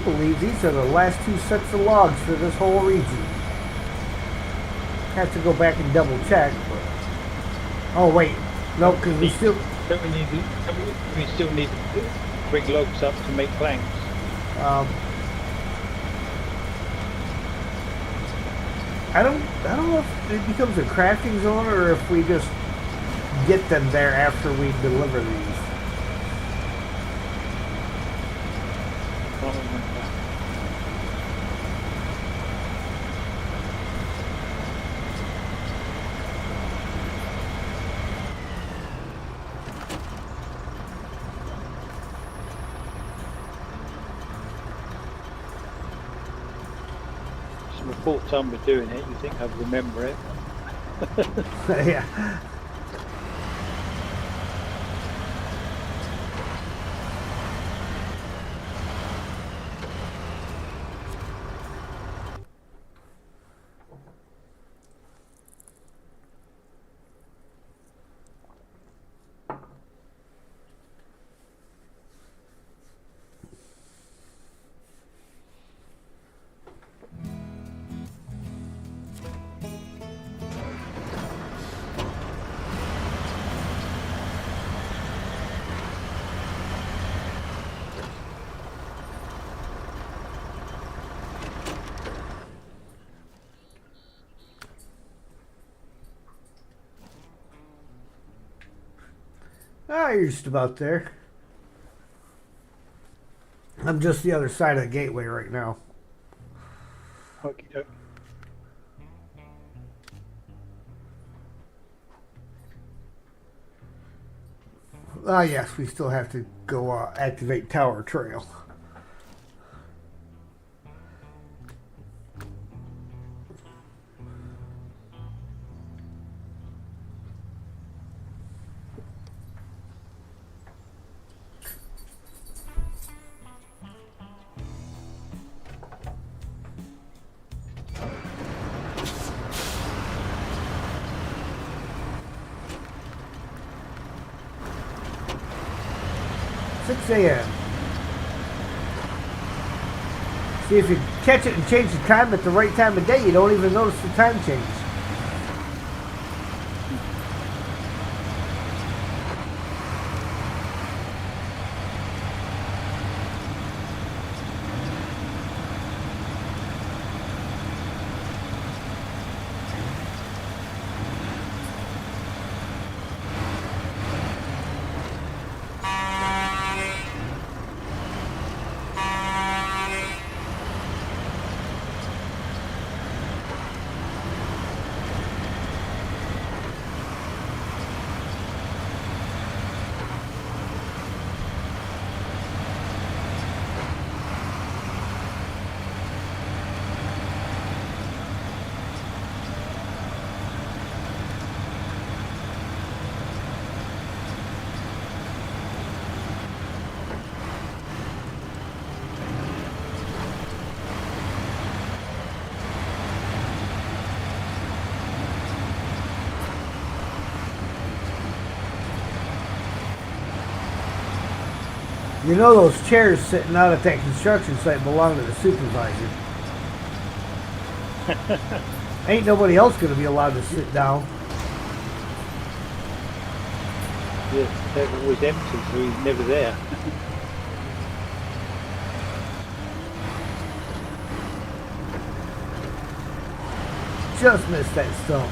believe these are the last 2 sets of logs for this whole region. Have to go back and double check. But... Oh wait, no, because we still. Don't we still need to bring logs up to make planks? I don't know if it becomes a crafting zone or if we just get them there after we deliver these. I don't remember. It's my 4th time we're doing it. You think I'd remember it? Yeah. You're just about there. I'm just the other side of the gateway right now. Okay. Yes, we still have to go activate Tower Trail. A.m. See, if you catch it and change the time at the right time of day, you don't even notice the time change. You know those chairs sitting out at that construction site belong to the supervisor. Ain't nobody else going to be allowed to sit down. Yeah, they're always empty, so he's never there. Just missed that stump.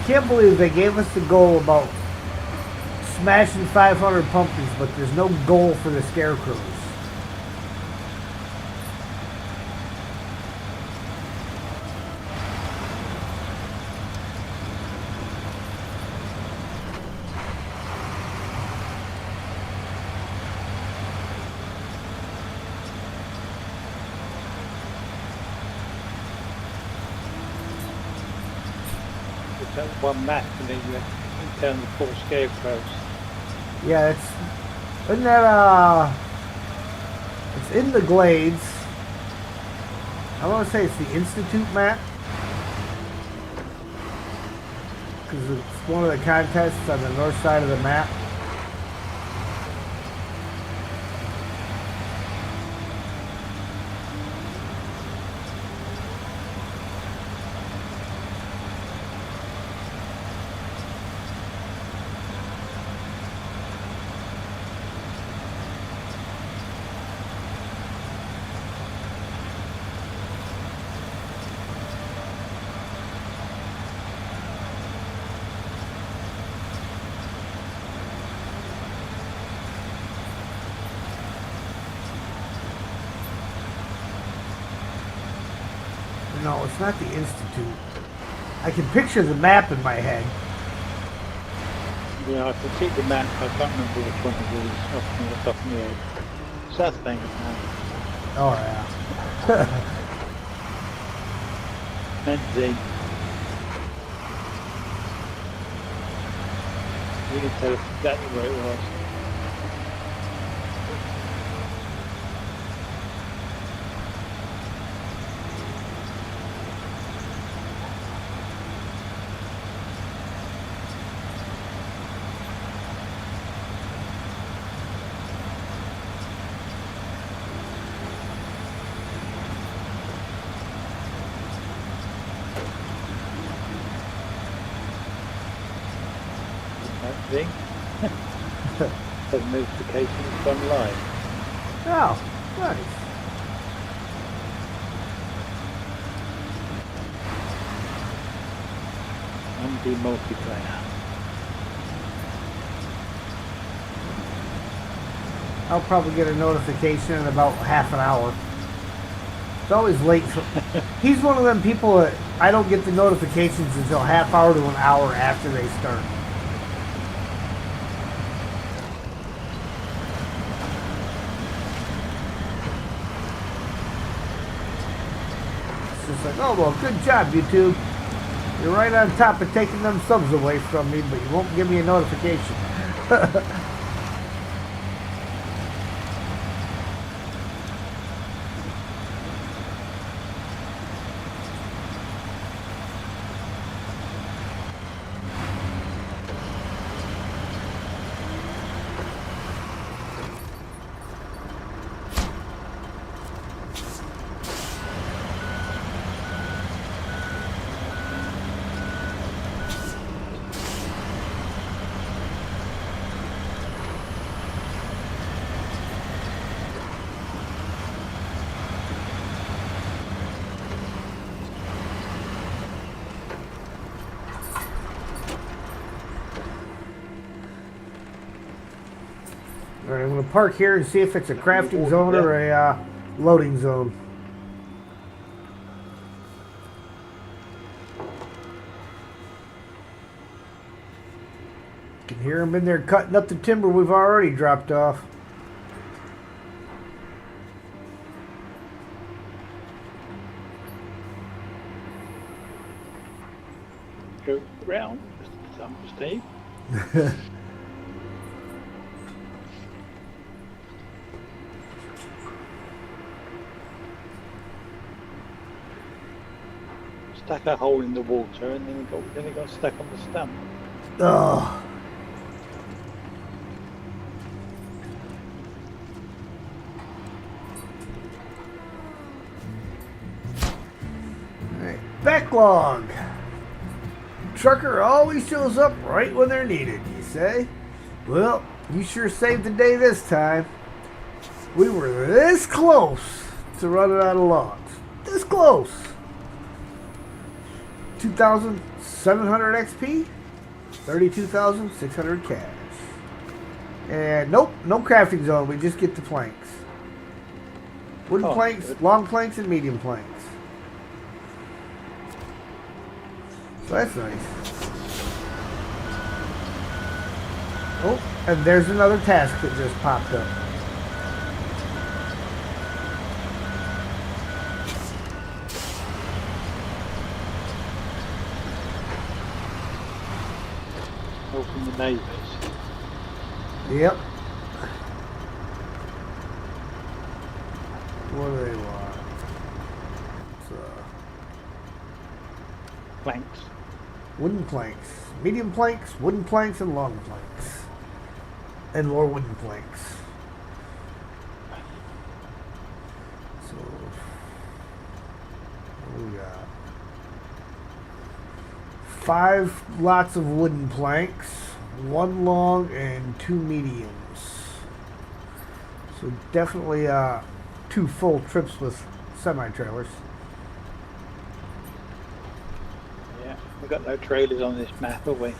Can't believe they gave us the goal about smashing 500 pumpkins, but there's no goal for the scarecrows. That one map, and then you have to turn the 4 scarecrows. Yeah, isn't that, it's in the Glades. I want to say it's the Institute map. Because it's one of the contests on the north side of the map. No, it's not the Institute. I can picture the map in my head. Yeah, I can see the map. I can't remember which one it is off the top of my head. South Bank of Man. Oh, yeah. Magazine. You can tell us exactly where it was. That thing. Has notifications gone live. Oh, nice. MD multiplayer. I'll probably get a notification in about half an hour. It's always late. He's one of them people that I don't get the notifications until half hour to an hour after they start. It's just like, oh, well, good job, YouTube. You're right on top of taking them subs away from me, but you won't give me a notification. Alright, I'm going to park here and see if it's a crafting zone or a loading zone. You can hear them in there cutting up the timber we've already dropped off. Go round. Some mistake. Stuck a hole in the water and then it got stuck on the stump. Ugh. Alright, backlog. Trucker always shows up right when they're needed, you say? Well, you sure saved the day this time. We were this close to running out of logs. This close. 2,700 XP, 32,600 cash. And nope, no crafting zone. We just get the planks. Wooden planks, good. Long planks, and medium planks. So that's nice. Oh, and there's another task that just popped up. From the neighbours. Yep. What do they want? It's, Planks. wooden planks. Medium planks, wooden planks, and long planks. And more wooden planks. So, what do we got? 5 lots of wooden planks, 1 long and 2 mediums. So definitely 2 full trips with semi-trailers. Yeah, we've got no trailers on this map, have we?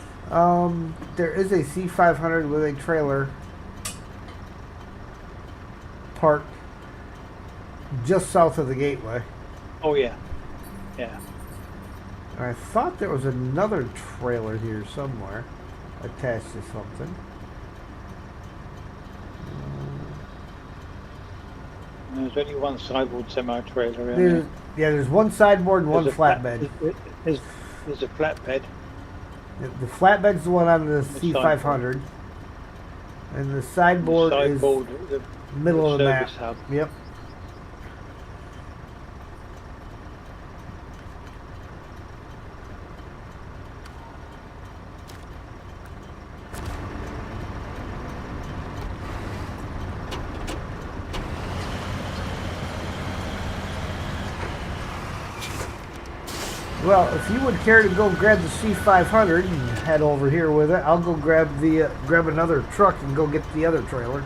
There is a C500 with a trailer parked just south of the gateway. Oh yeah, yeah. And I thought there was another trailer here somewhere attached to something. There's only one sideboard semi-trailer in There's, there. yeah, there's 1 sideboard and 1 flatbed. There's a flatbed. The flatbed's the one on the C500. sideboard. And the sideboard, Sideboard, is middle of the map. service hub. Yep. Well, if you would care to go grab the C500 and head over here with it, I'll go grab the grab another truck and go get the other trailer.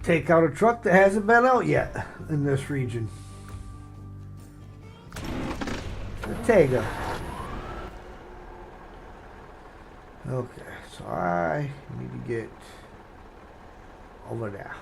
Take out a truck that hasn't been out yet in this region. Ortega. Okay, so I need to get over there.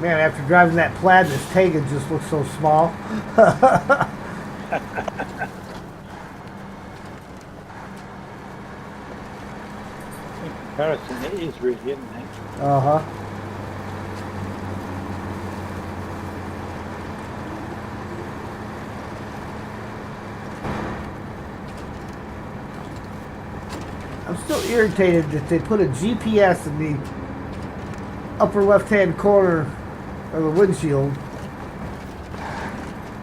Man, after driving that Plaid, this Tega just looks so small. In comparison, it is really, isn't it? Uh-huh. I'm still irritated that they put a GPS in the upper left-hand corner of the windshield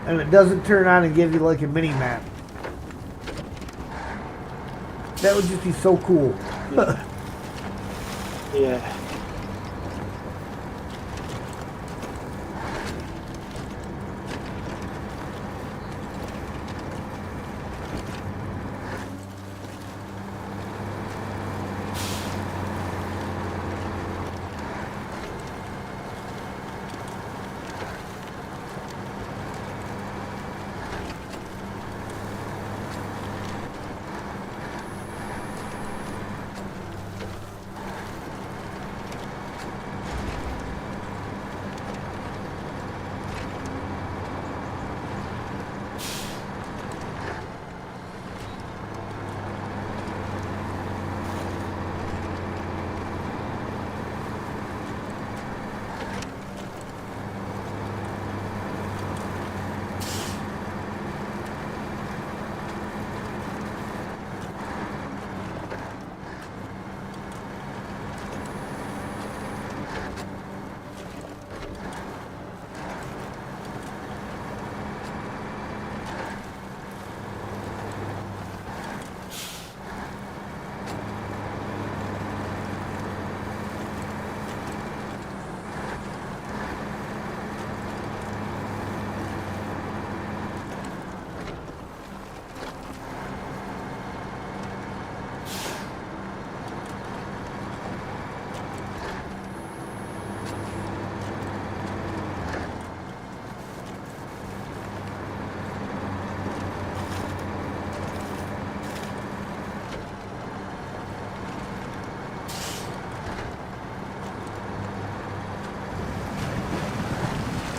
and it doesn't turn on and give you like a mini map. That would just be so cool. Yeah. Yeah.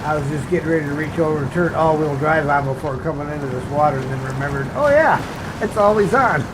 I was just getting ready to reach over and turn all-wheel drive on before coming into this water, and then remembered, oh yeah, it's always on.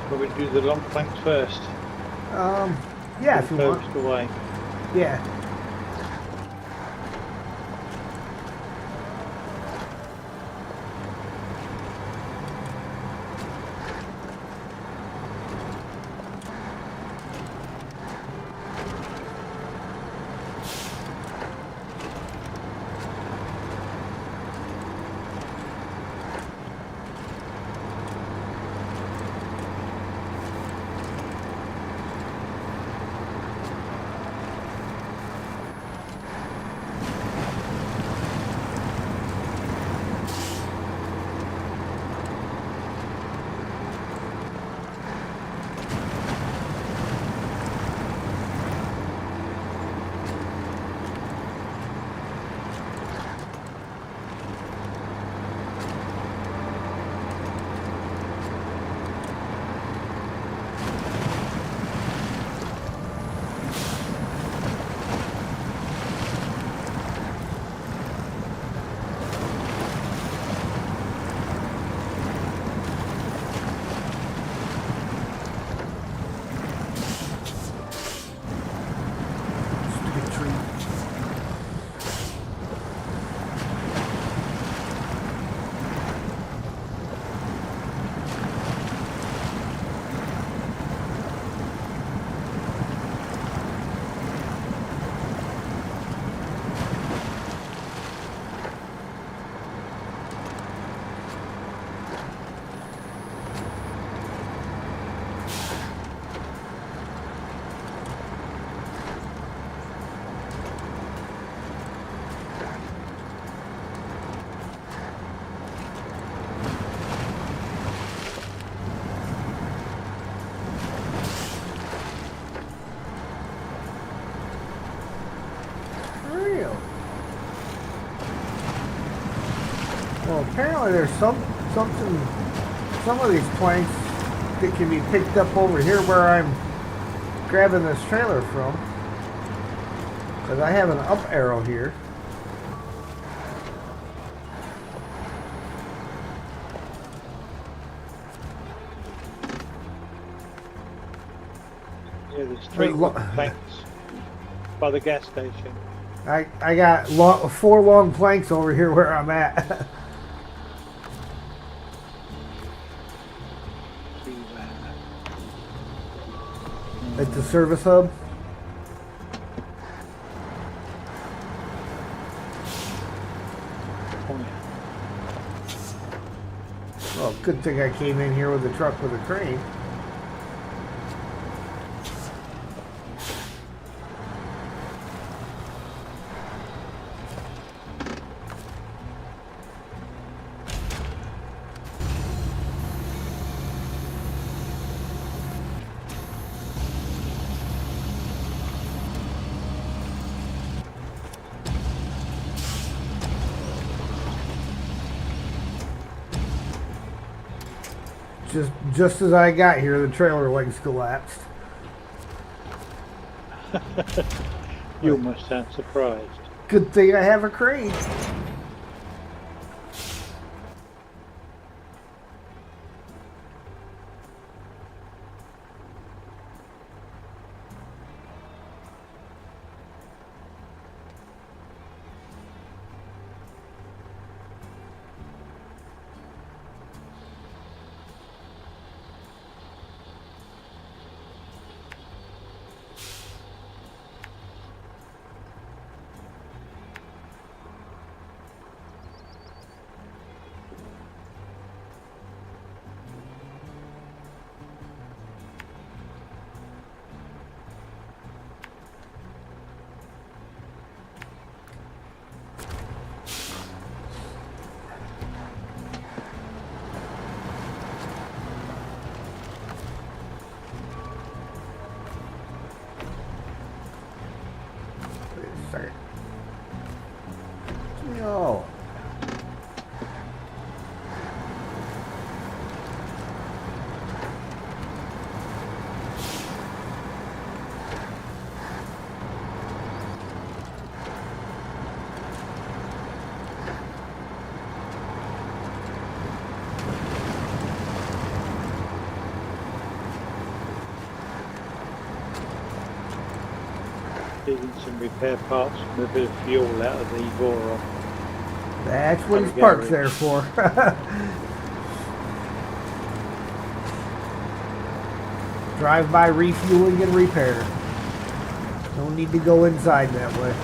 But we do the long planks first. Yeah, if you want. Furthest away. Yeah. Stupid tree. Real. Well, apparently there's some of these planks that can be picked up over here where I'm grabbing this trailer from. Because I have an up arrow here. Yeah, there's three planks by the gas station. I got 4 long planks over here where I'm at. at the service hub. Oh, yeah. Well, good thing I came in here with a truck with a crane. Just as I got here, the trailer legs collapsed. You must sound surprised. Good thing I have a crane. Sorry. No. Getting some repair parts and a bit of fuel out of the Vora. That's what his park's there for. Drive-by refueling and repair. Don't need to go inside that way.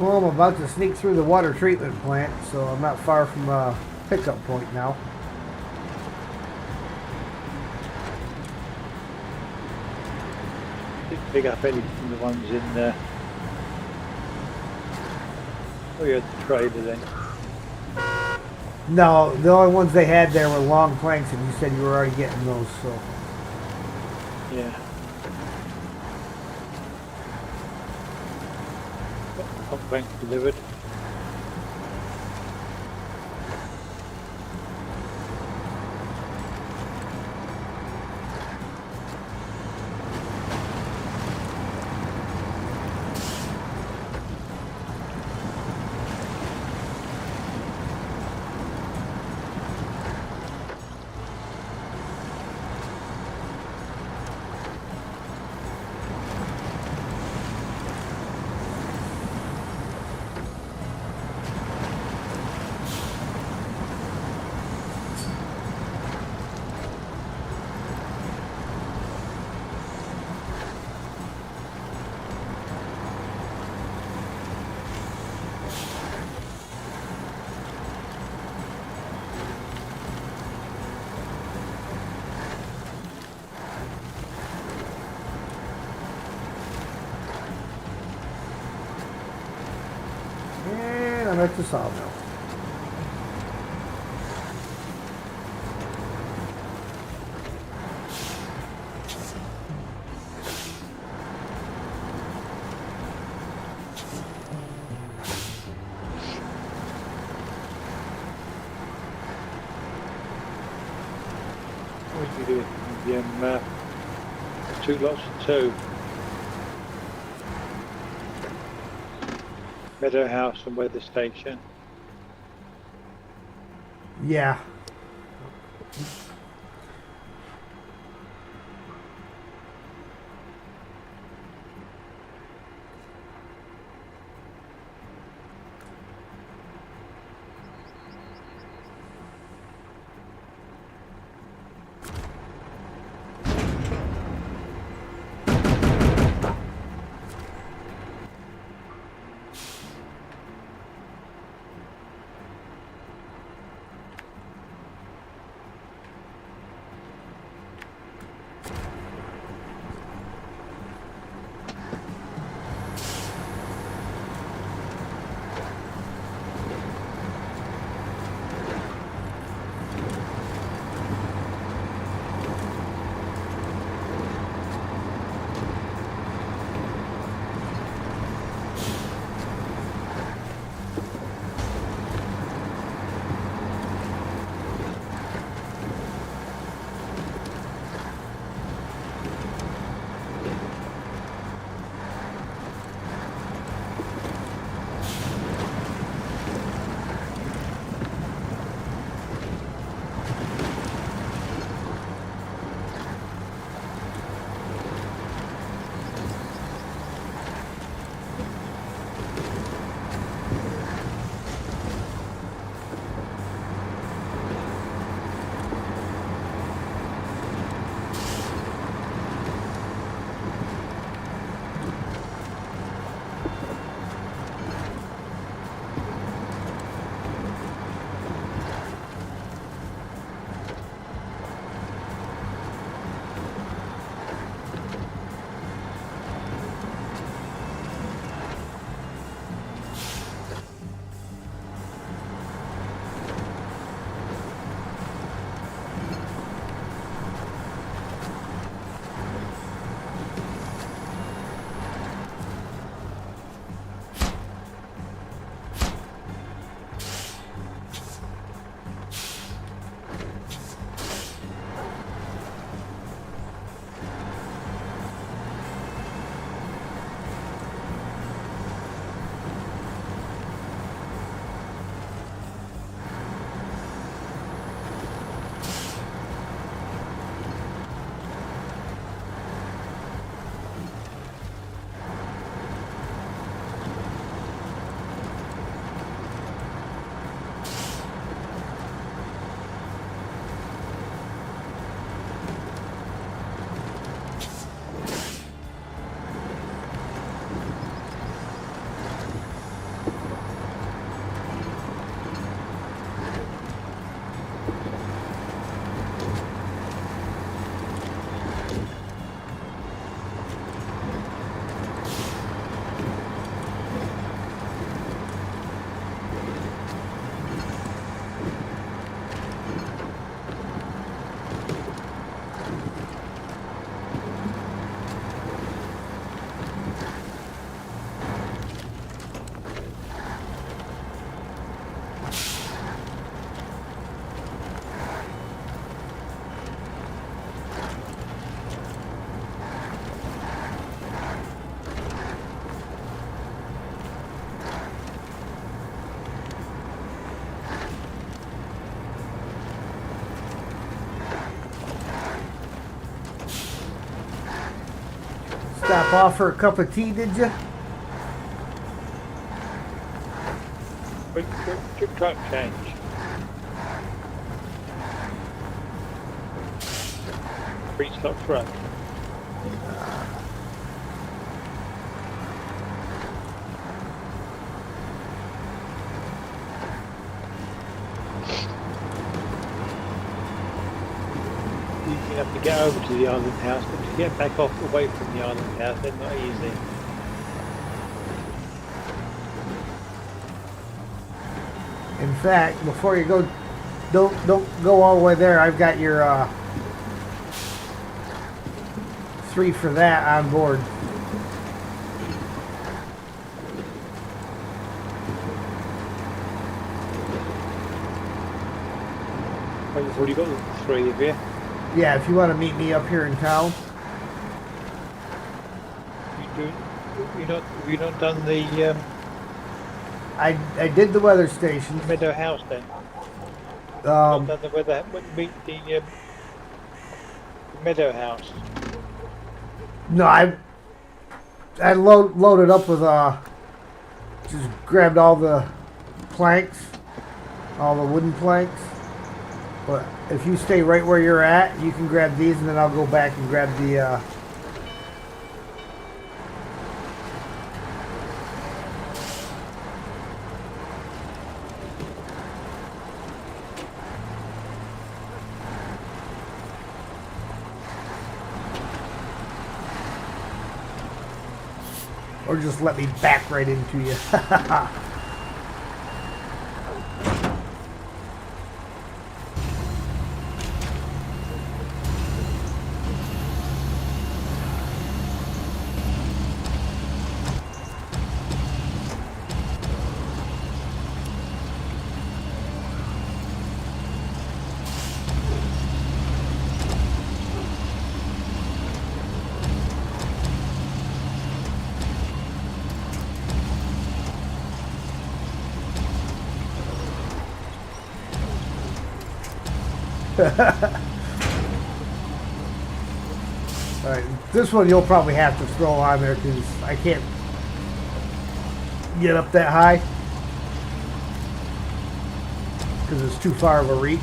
Well, I'm about to sneak through the water treatment plant, so I'm not far from a pickup point now. Didn't pick up any from the ones in there. Oh, you had the trailer then. No, the only ones they had there were long planks, and you said you were already getting those, so. Yeah. Got bank delivered. And I'm at the sawmill. What did you do? The 2 lots of 2. Meadow House and Weather Station. Yeah. Stop off for a cup of tea, did you? Quick truck change. Restock truck. You have to get over to the island house, but to get back off away from the island house, they're not easy. In fact, before you go, don't go all the way there. I've got your 3 for that on board. Oh, you've already got the 3 of you. Yeah, if you want to meet me up here in town. You not done the I did the weather station. Meadow House then? Not done the weather. Meet the Meadow House. No, I loaded up with just grabbed all the planks, all the wooden planks. But if you stay right where you're at, you can grab these, and then I'll go back and grab the or just let me back right into you. Alright, this one you'll probably have to throw on there because I can't get up that high because it's too far of a reach.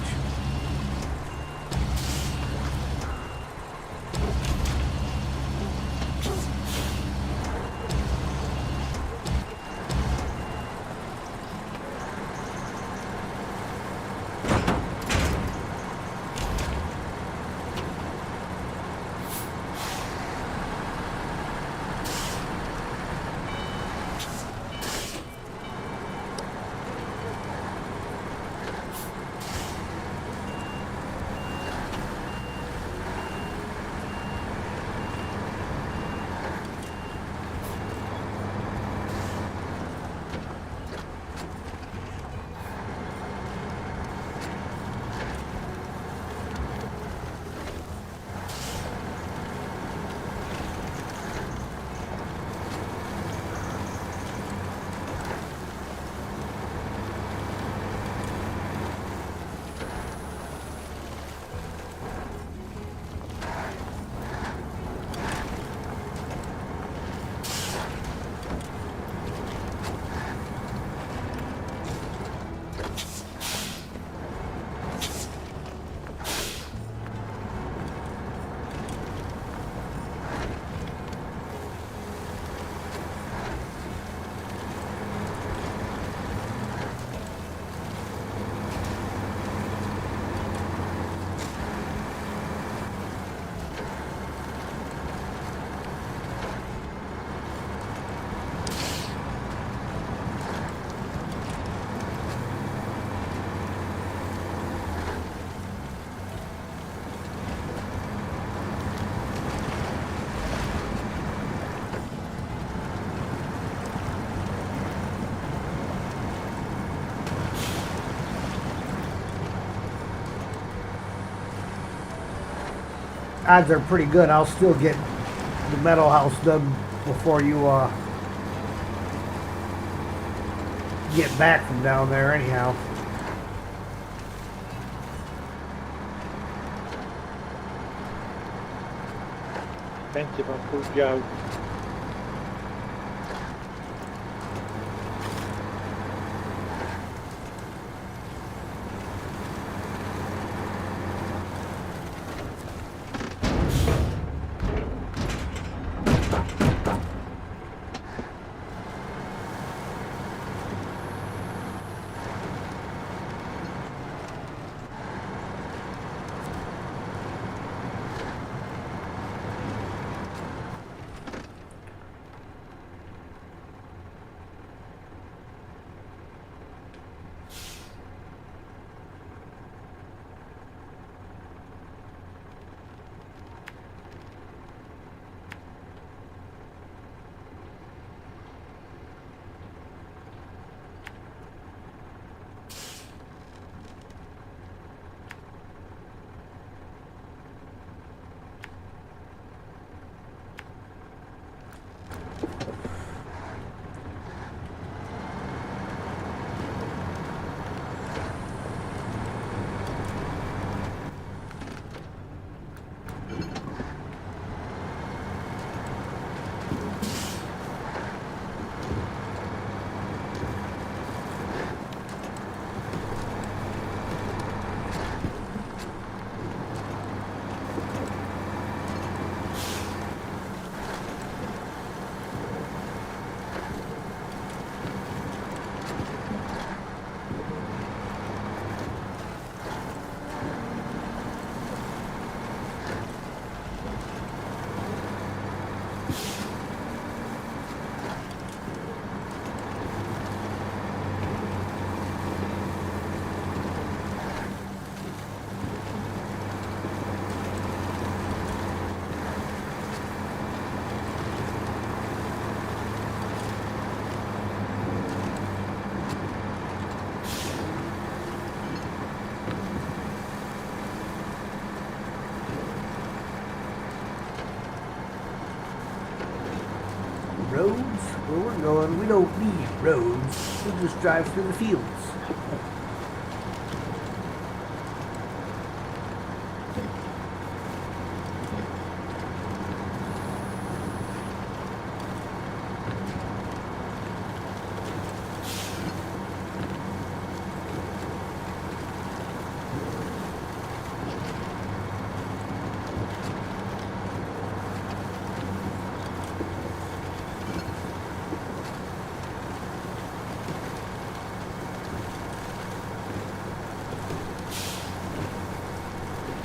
Odds are pretty good I'll still get the metal house done before you get back from down there anyhow. expensive, Uncle Joe. Roads? Where we're going, we don't need roads. We'll just drive through the fields.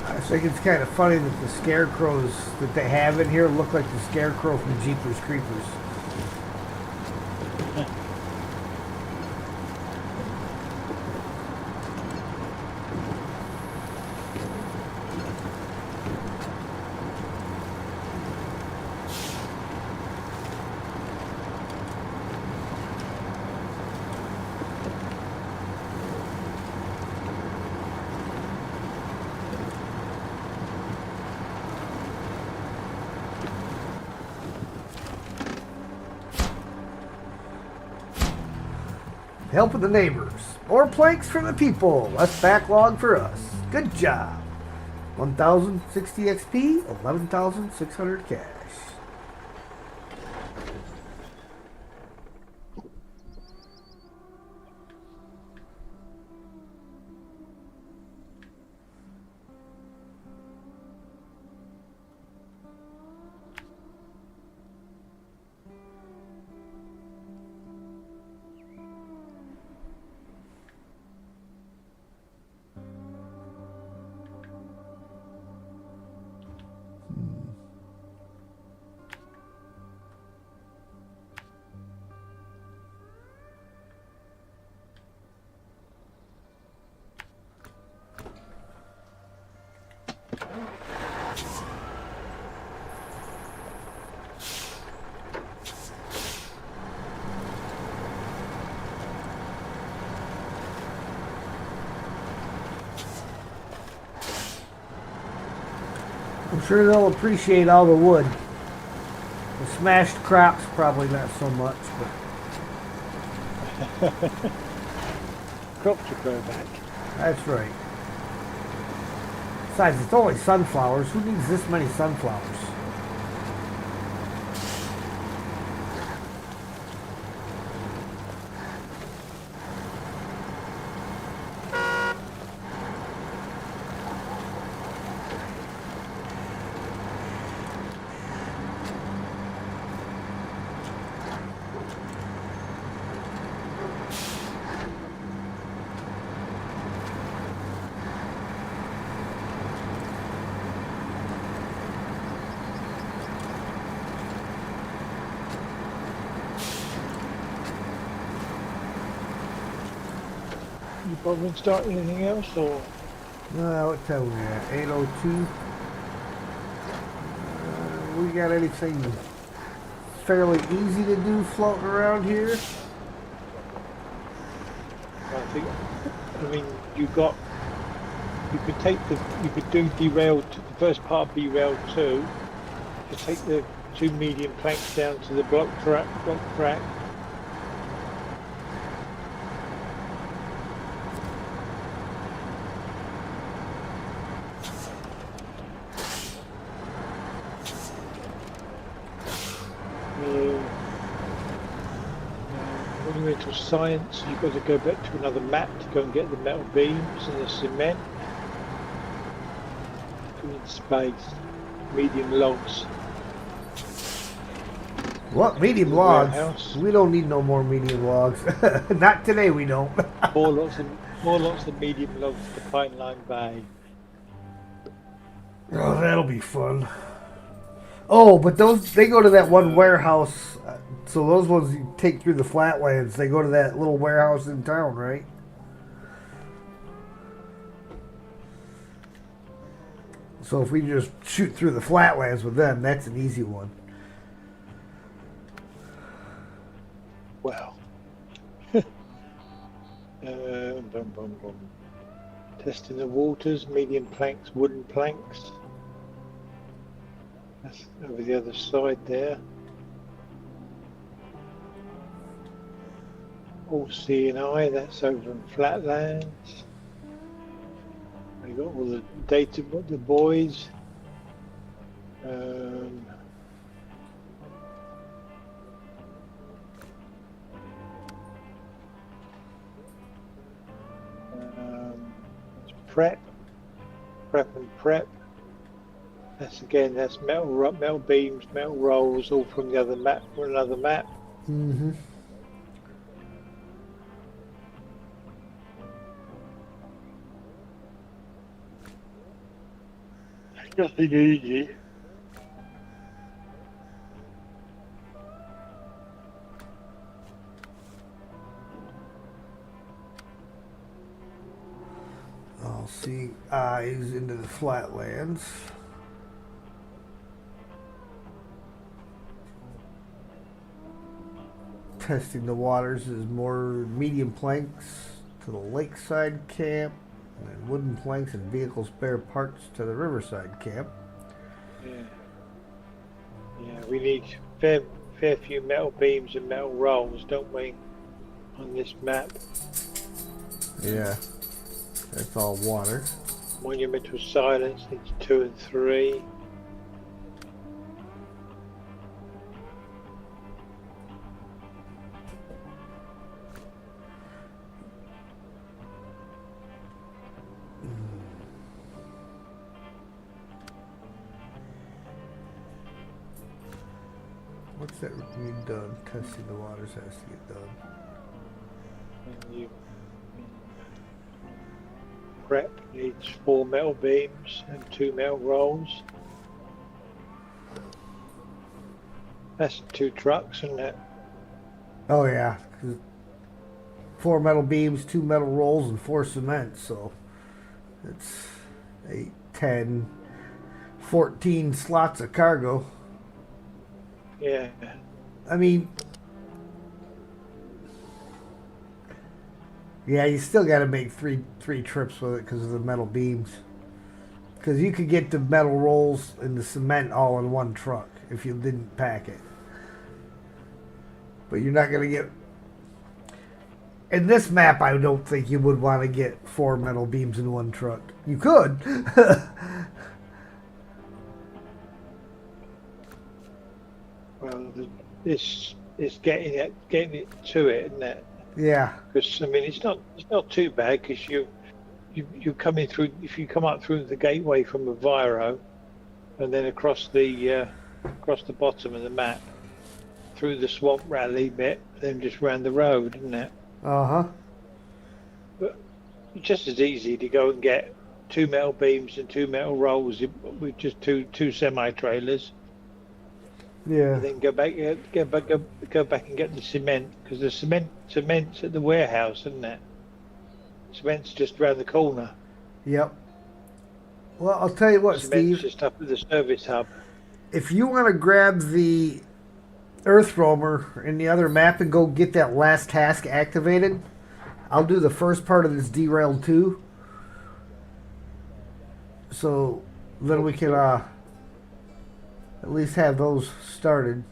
I think it's kind of funny that the scarecrows that they have in here look like the scarecrow from Jeepers Creepers. Helping the neighbors. More planks for the people. Less backlog for us. Good job. 1,060 XP, 11,600 cash. I'm sure they'll appreciate all the wood. The smashed crops probably not so much, but Crops to grow back. that's right. Besides, it's only sunflowers. Who needs this many sunflowers? Bother and start anything else, or What time we at? 8:02. We got anything fairly easy to do floating around here? I think, I mean, you could do derail, the first part of derail 2, you could take the 2 medium planks down to the block track. Monumental science, you've got to go back to another map to go and get the metal beams and the cement. In space, medium logs. What? Medium logs? Warehouse. We don't need no more medium logs. Not today, we don't. More lots of medium logs to Pine Line Bay. Oh, that'll be fun. Oh, but they go to that one warehouse. So those ones you take through the flatlands, they go to that little warehouse in town, right? So if we just shoot through the flatlands with them, that's an easy one. Well. Bum, bum, bum. Testing the waters, medium planks, wooden planks. That's over the other side there. All C&I, that's over in Flatlands. We got all the data, the boys. Prep and prep. That's metal beams, metal rolls, all from the other map, from another map. Mm-hmm. Nothing easy. I'll see eyes into the flatlands. Testing the waters is more medium planks to the lakeside camp, and then wooden planks and vehicle spare parts to the riverside camp. Yeah, we need fair few metal beams and metal rolls, don't we, on this map? Yeah, that's all water. Monumental silence needs 2 and 3. What's that mean done? Testing the waters has to get done. And you prep needs 4 metal beams and 2 metal rolls. That's 2 trucks, isn't it? Oh yeah, 'cause 4 metal beams, 2 metal rolls, and 4 cement. So it's 8, 10, 14 slots of cargo. Yeah. I mean, yeah, you still got to make three trips with it because of the metal beams. Because you could get the metal rolls and the cement all in one truck if you didn't pack it. But you're not going to get... In this map, I don't think you would want to get 4 metal beams in one truck. You could. Well, it's getting it to it, isn't it? Yeah. Because I mean, it's not too bad because you're coming through. If you come up through the gateway from Aviro, and then across the bottom of the map, through the swamp rally bit, then just round the road, isn't it? Uh-huh. But it's just as easy to go and get 2 metal beams and 2 metal rolls with just two semi trailers. Yeah. And then go back and get the cement because the cement's at the warehouse, isn't it? Cement's just round the corner. Yep. Well, I'll tell you what, Cement's Steve. just up at the service hub. If you want to grab the Earth Roamer in the other map and go get that last task activated, I'll do the first part of this derailed too. So then we can at least have those started.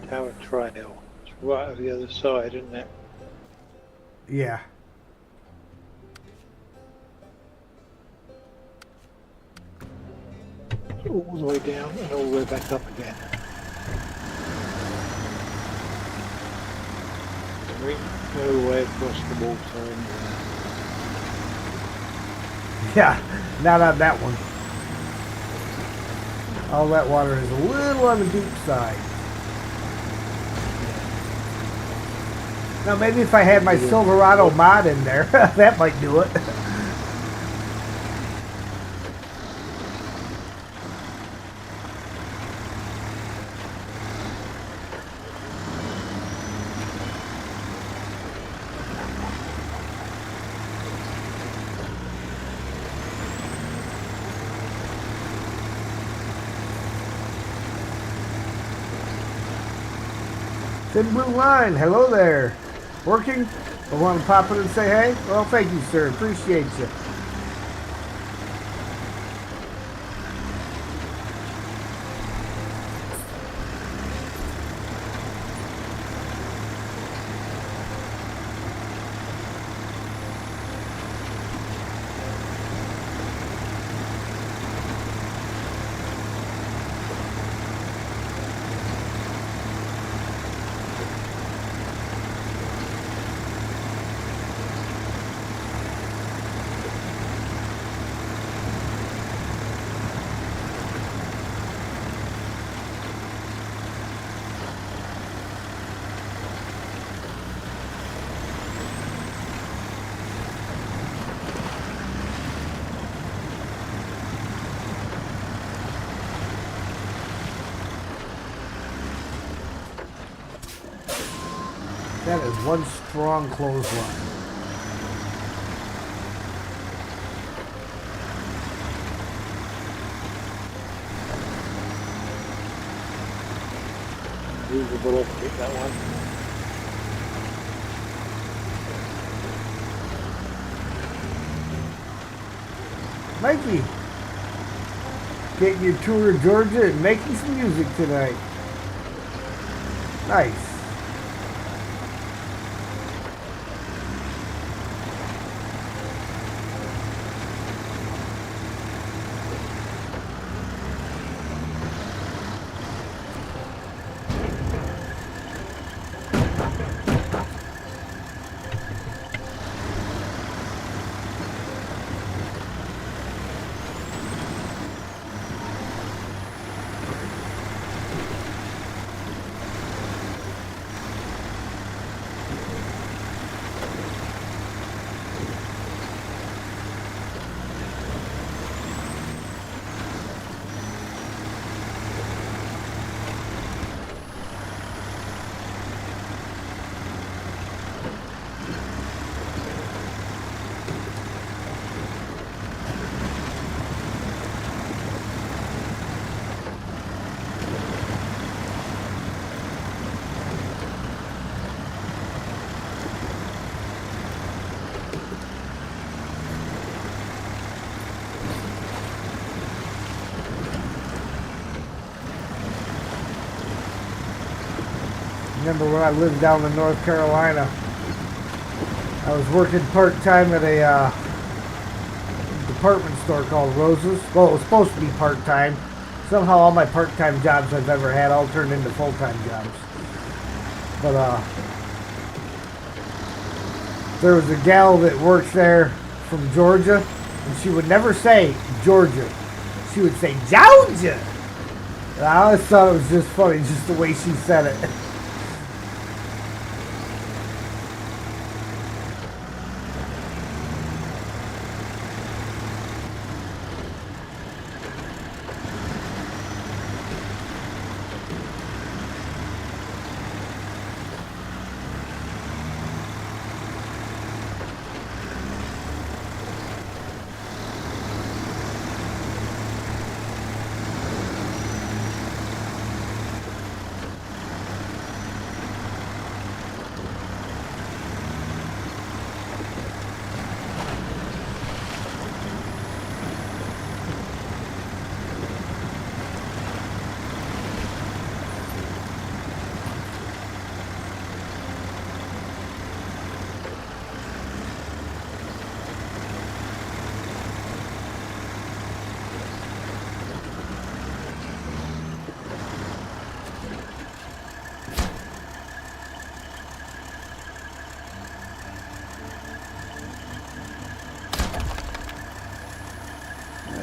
Tower Trail. It's right over the other side, isn't it? Yeah. It's all the way down and all the way back up again. There ain't no way across the water anywhere. Yeah, not on that one. All that water is a little on the deep side. Now maybe if I had my Silverado mod in there, that might do it. Thin Blue Line, hello there. Working? I want to pop in and say hey? Well, thank you, sir. Appreciate you. That is one strong clothesline. Movable object, that one. Mikey, getting your tour of Georgia and making some music tonight. Nice. Remember when I lived down in North Carolina, I was working part-time at a department store called Rose's. Well, it was supposed to be part-time. Somehow all my part-time jobs I've ever had all turned into full-time jobs. But there was a gal that works there from Georgia, and she would never say Georgia. She would say Georgia. And I always thought it was just funny, just the way she said it.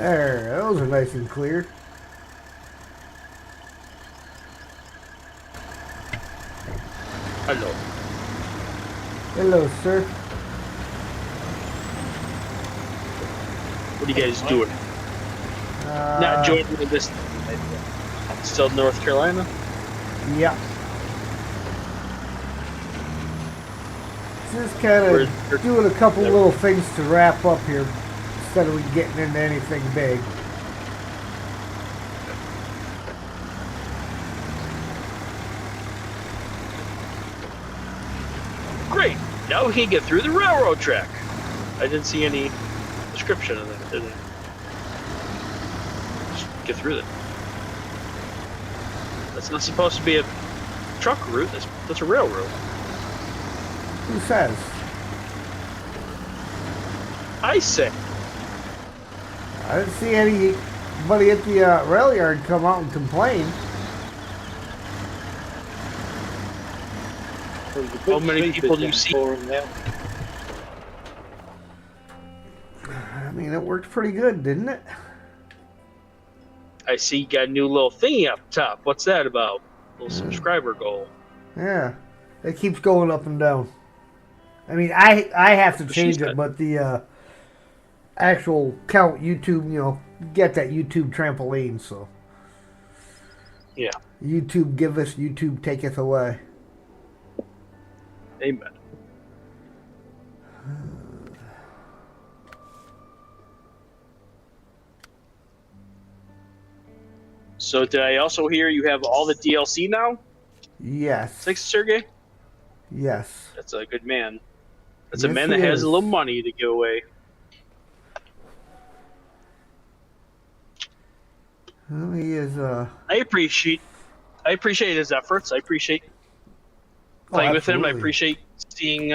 There, those are nice and clear. Hello. Hello, sir. What are you guys doing? Not joining this. Still North Carolina? Yeah. Just kind We're of doing a couple little things to wrap up here instead of getting into anything big. Great. Now we can get through the railroad track. I didn't see any description of that, did I? Just get through it. That's not supposed to be a truck route. That's a railroad. Who says? I say. I didn't see anybody at the rail yard come out and complain. Well, you How put many sleepers people do you down see? for 'em now. I mean, it worked pretty good, didn't it? I see you got a new little thingy up top. What's that about? Little subscriber goal. Yeah. It keeps going up and down. I mean, I have to But change she's it, got- but the actual count YouTube, get that YouTube trampoline, so. Yeah. YouTube giveth, YouTube taketh away. Amen. So did I also hear you have all the DLC now? Yes. Thanks, Sergey. Yes. That's a good man. That's Yes, a man that he has is. a little money to give away. Well, he is, I appreciate his efforts. I appreciate playing with him. I absolutely. appreciate seeing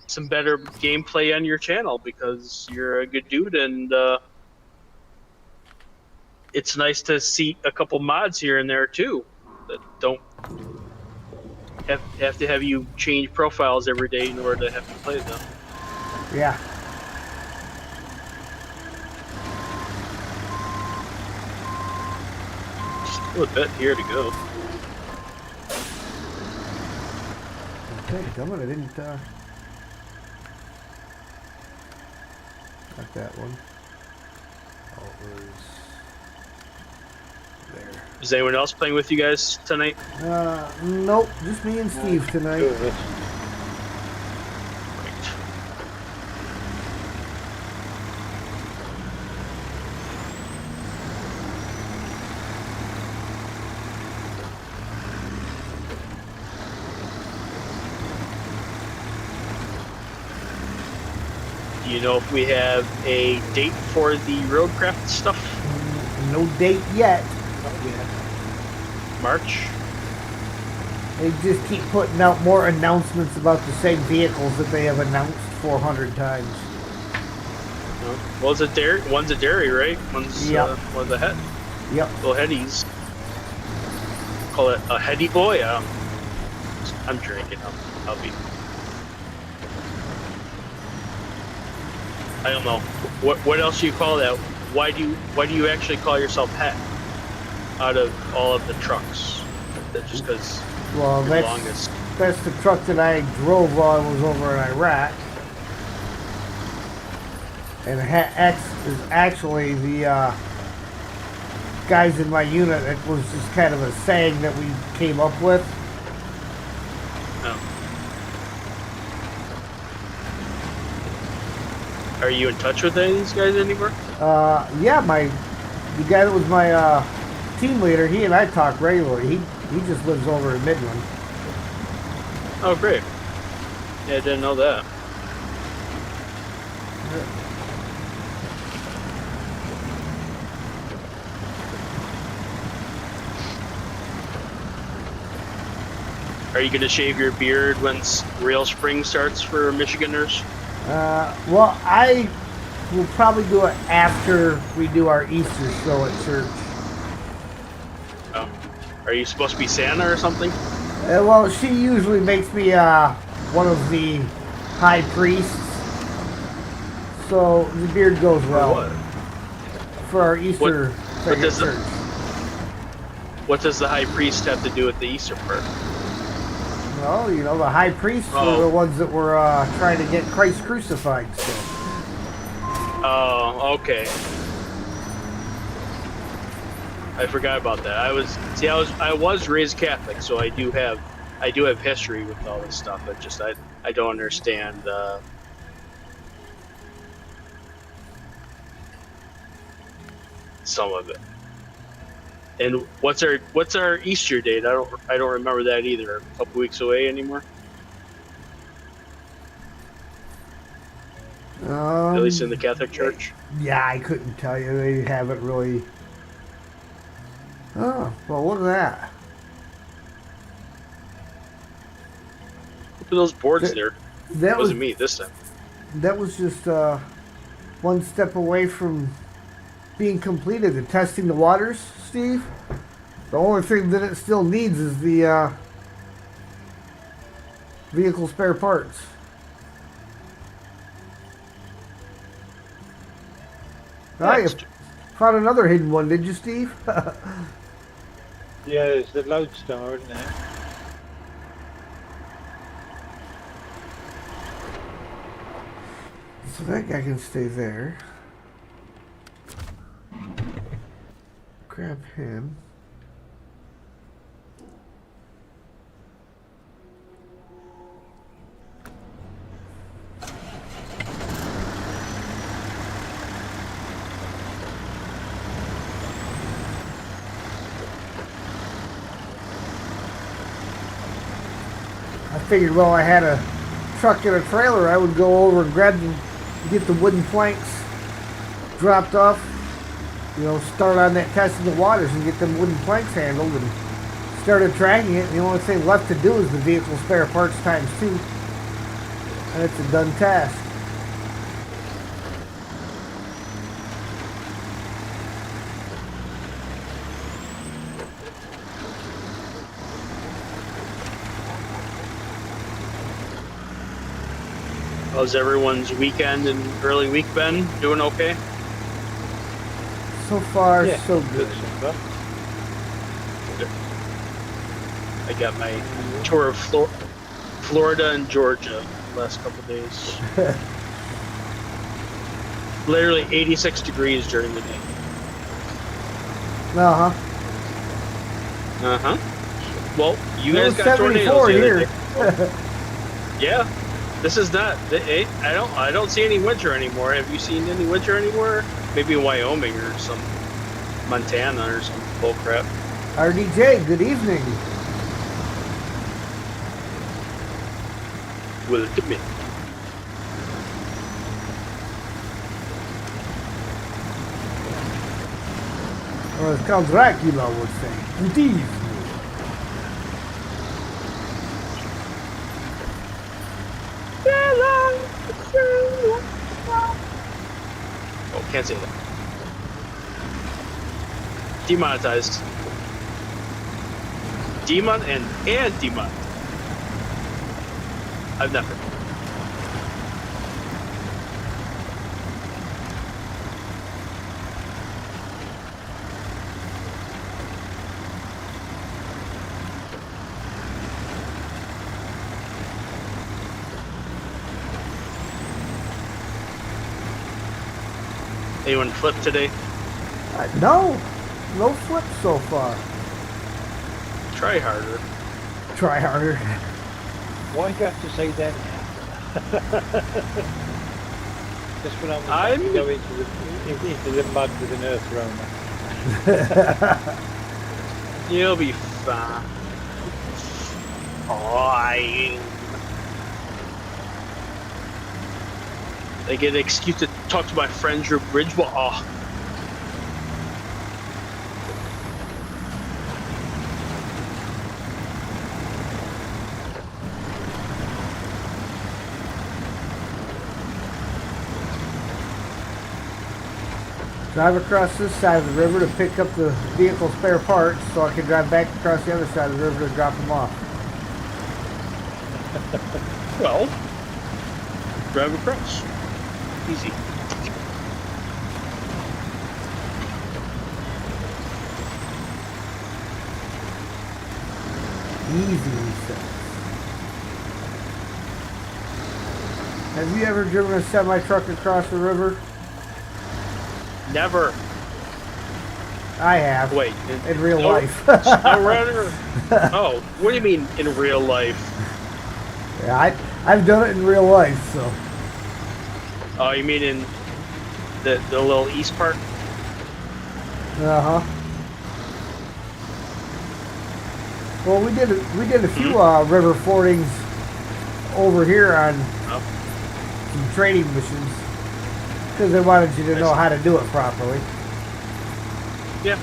some better gameplay on your channel because you're a good dude, and it's nice to see a couple mods here and there too that don't have to have you change profiles every day in order to have to play them. Yeah. Still a bit here to go. Okay, damn it, I didn't, got that one. Oh, it was there. Is anyone else playing with you guys tonight? Nope, just me and Steve Two tonight. of us. Do you know if we have a date for the roadcraft stuff? No date yet. March? They just keep putting out more announcements about the same vehicles that they have announced 400 times. No. Well, it's a dairy. One's a dairy, right? One's Yep. one's a head. Yep. Little headies. Call it a heady boy. I'm drinking. I'll be. I don't know. What else do you call that? Why do you actually call yourself het out of all of the trucks? That's just because Well, you're the longest. that's the truck that I drove while I was over in Iraq. And Het X is actually the guys in my unit. It was just kind of a saying that we came up with. Oh. Are you in touch with any of these guys anymore? Yeah, the guy that was my team leader, he and I talk regularly. He just lives over in Midland. Oh, great. Yeah, I didn't know that. Are you going to shave your beard when real spring starts for Michiganders? Well, I will probably do it after we do our Easter show at church. Oh. Are you supposed to be Santa or something? Well, she usually makes me one of the high priests, so the beard goes Or well. what? for our Easter thing at church. What does the high priest have to do with the Easter part? Well, you know, the high priests were the ones that were trying to get Christ crucified. So. Oh, okay. I forgot about that. I was raised Catholic, so I do have history with all this stuff. But just I don't understand. Some of it. And what's our Easter date? I don't remember that either. A couple weeks away anymore. At least in the Catholic Church. Yeah, I couldn't tell you. They haven't really. Oh, well, look at that. Look at those boards there. That wasn't me this time. That was just one step away from being completed. The testing the waters, Steve. The only thing that it still needs is the vehicle spare parts. Ah, you found another hidden one, did you, Steve? Yeah, there's the lodestar, isn't there? So that guy can stay there. Grab him. I figured, well, I had a truck and a trailer, I would go over and grab them, get the wooden planks dropped off, you know, start on that testing the waters and get them wooden planks handled and started tracking it. And the only thing left to do is the vehicle spare parts times 2, and it's a done task. How's everyone's weekend and early week been? Doing okay? So far, Yeah, so good. I got my tour of Florida and Georgia the last couple of days. Literally 86 degrees during the day. Uh-huh. Uh-huh. Well, you It guys was got tornadoes 74 the here. other day. Yeah. This is not. I don't see any winter anymore. Have you seen any winter anymore? Maybe in Wyoming or some Montana or some bull crap. RDJ, good evening. Welcome in. Or as Count Dracula would say, good evening. Oh, can't say that. Demonetized. Demon and demon. I've never. Anyone flip today? No flip so far. Try harder. Try harder. Why do you have to say that now? Just when I'm to go into the mud with an earth roamer. You'll be fine. Fine. I get an excuse to talk to my friends through Bridgewater. Oh. Drive across this side of the river to pick up the vehicle spare parts so I can drive back across the other side of the river to drop them off. Well, drive across. Easy. Easily 6. Have you ever driven a semi-truck across the river? Never. I have. Wait. In real life. Snowrunner? Oh, what do you mean in real life? Yeah, I've done it in real life, so. Oh, you mean in the little east part? Uh-huh. Well, we did a few river fordings over here on some training missions because they wanted you to know how to do it properly. Yeah.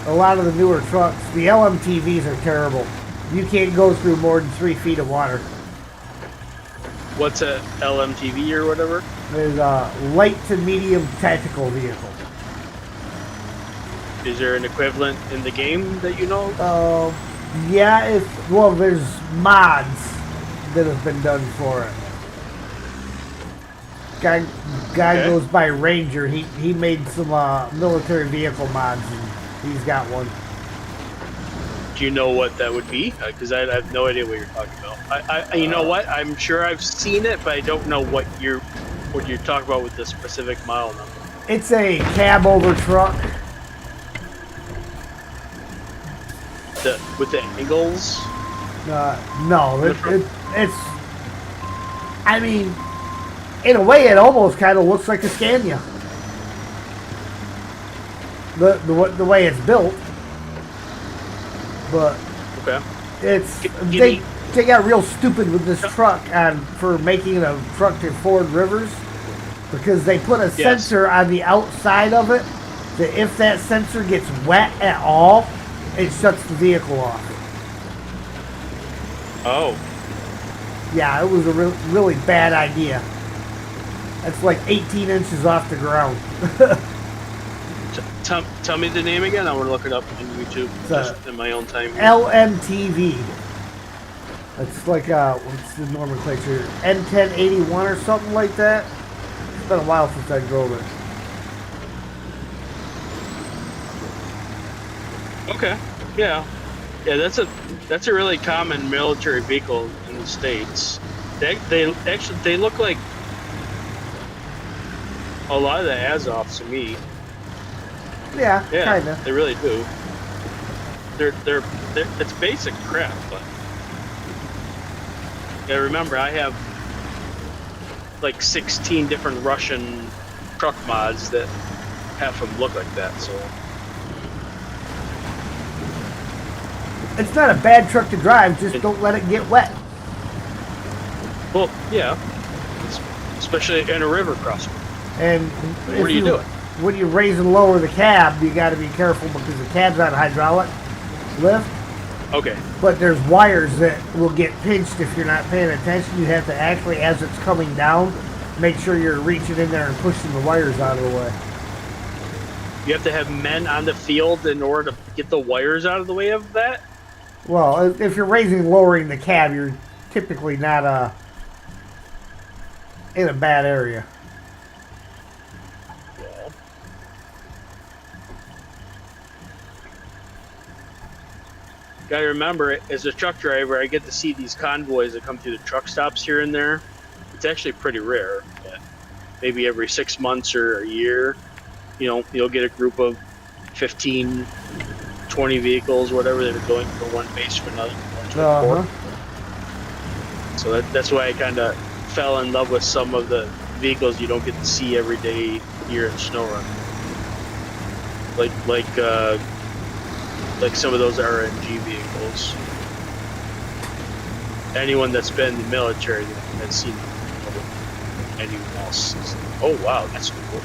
A lot of the newer trucks, the LMTVs are terrible. You can't go through more than 3 feet of water. What's a LMTV or whatever? There's a light to medium tactical vehicle. Is there an equivalent in the game that you know? Yeah, well, there's mods that have been done for it. Guy Okay. goes by Ranger. He made some military vehicle mods, and he's got one. Do you know what that would be? Because I have no idea what you're talking about. You know what? I'm sure I've seen it, but I don't know what you're talking about with the specific model number. It's a cab over truck. With the angles? No, it's. I mean, in a way, it almost kind of looks like a Scania. The way it's built, but Okay. it's Give they got real stupid with this truck for making a truck to ford rivers because they put a sensor on the outside of it that if that sensor gets wet at all, it shuts the vehicle off. Oh. Yeah, it was a really bad idea. That's like 18 inches off the ground. Tell me the name again. I want to look it up on YouTube just in my own time. LMTV. It's like what's the nomenclature? N1081 or something like that. It's been a while since I drove it. Okay. Yeah. Yeah, that's a really common military vehicle in the States. They look like a lot of the Azovs to me. Yeah, Yeah, kinda. they really do. They're it's basic crap, but yeah. Remember, I have like 16 different Russian truck mods that half of them look like that. So It's not a bad truck to drive, just don't let it get wet. well, yeah, especially in a river crossing. And What are you doing? When you raise and lower the cab, you got to be careful because the cab's on hydraulic lift. Okay. But there's wires that will get pinched if you're not paying attention. You have to actually, as it's coming down, make sure you're reaching in there and pushing the wires out of the way. You have to have men on the field in order to get the wires out of the way of that? Well, if you're raising and lowering the cab, you're typically not in a bad area. Yeah. Gotta remember, as a truck driver, I get to see these convoys that come through the truck stops here and there. It's actually pretty rare. But maybe every 6 months or a year, you'll get a group of 15, 20 vehicles, whatever, that are going from one base to another. So that's why I kind of fell in love with some of the vehicles you don't get to see every day here in Snowrunner. Like some of those RNG vehicles. Anyone that's been in the military has seen anyone else. Oh wow, that's cool.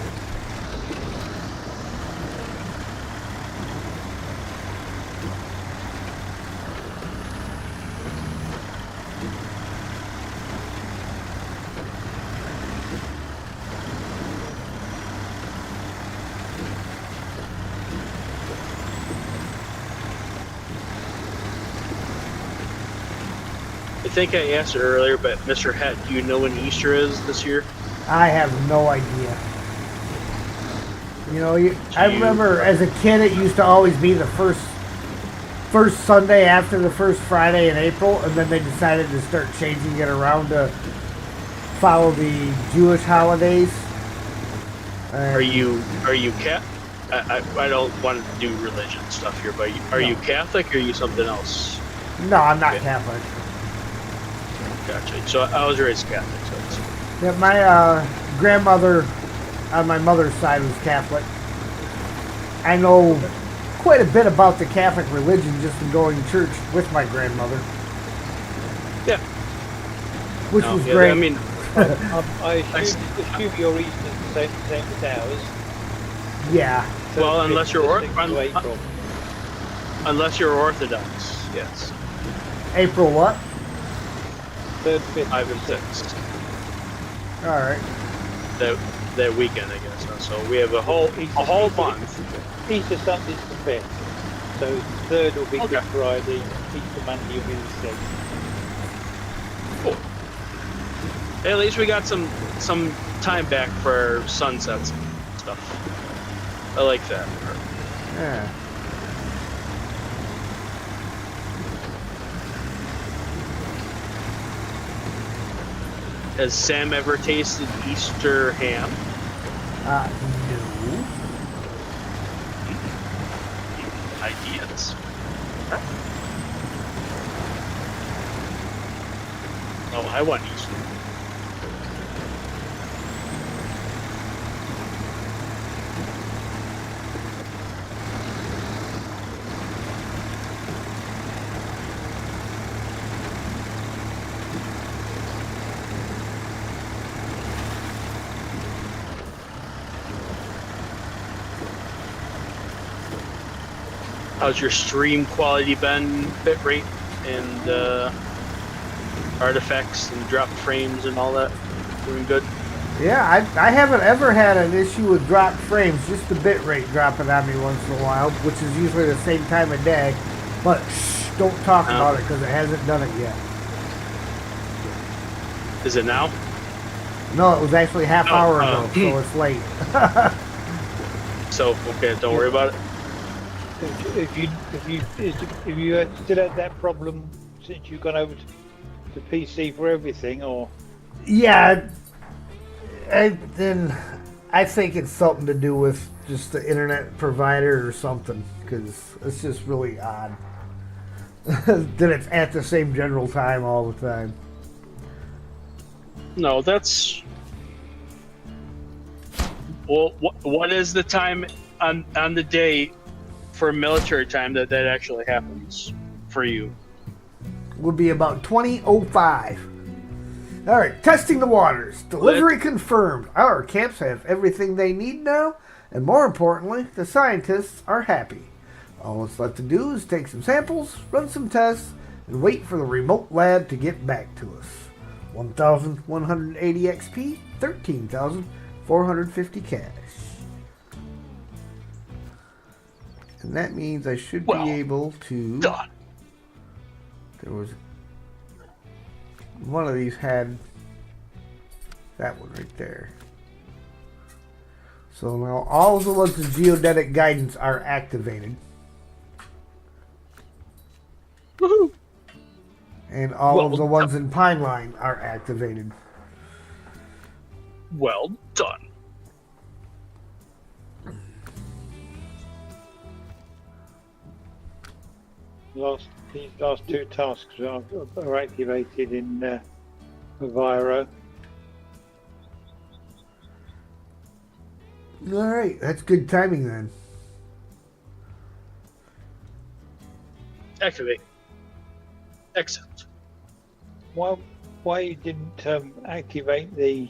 I think I asked it earlier, but Mr. Het, do you know when Easter is this year? I have no idea. I remember as a kid, it used to always be the first first Sunday after the first Friday in April, and then they decided to start changing it around to follow the Jewish holidays. Are you cat? I don't want to do religion stuff here, but are you Catholic or are you something else? No, I'm not Catholic. Gotcha. So I was raised Catholic. So Yeah, my grandmother on my mother's side was Catholic. I know quite a bit about the Catholic religion just from going to church with my grandmother. Yeah. Which was great. I mean, I assume your Easter's the same as ours. Yeah. So well, unless you're April. unless you're Orthodox, yes. April what? 3rd, 5th, 5 and 6. All right. That weekend, I guess. So we have a whole month. Easter Sunday's the 5th. So 3rd will be Okay. Good Friday. Easter Monday will be the 6th. Cool. Hey, at least we got some time back for sunsets and stuff. I like that. Yeah. Has Sam ever tasted Easter ham? No. Ideas. Oh, I want Easter. How's your stream quality been, bitrate and artifacts and drop frames and all that? Doing good? Yeah, I haven't ever had an issue with dropped frames, just the bitrate dropping on me once in a while, which is usually the same time of day. But shh, don't talk about it because it hasn't done it yet. Is it now? No, it was actually half hour ago, oh. so it's late. So, okay, don't worry about it. If you still had that problem since you've gone over to PC for everything, or Yeah, then I think it's something to do with just the internet provider or something, because it's just really odd that it's at the same general time all the time. No, that's... Well, what is the time on the day for military time that actually happens for you? Would be about 20:05. All right, testing the waters. Delivery confirmed. Our camps have everything they need now, and more importantly, the scientists are happy. All it's left to do is take some samples, run some tests, and wait for the remote lab to get back to us. 1,180 XP, 13,450 cash. And that means I should be able to... Done. There was... One of these had that one right there. So now all of the ones in geodetic guidance are activated. Woohoo! And all of the ones in Pineline are activated. Well done. these last two tasks are activated in Viro. Alright, that's good timing then. Activate. Accept. Why you didn't activate the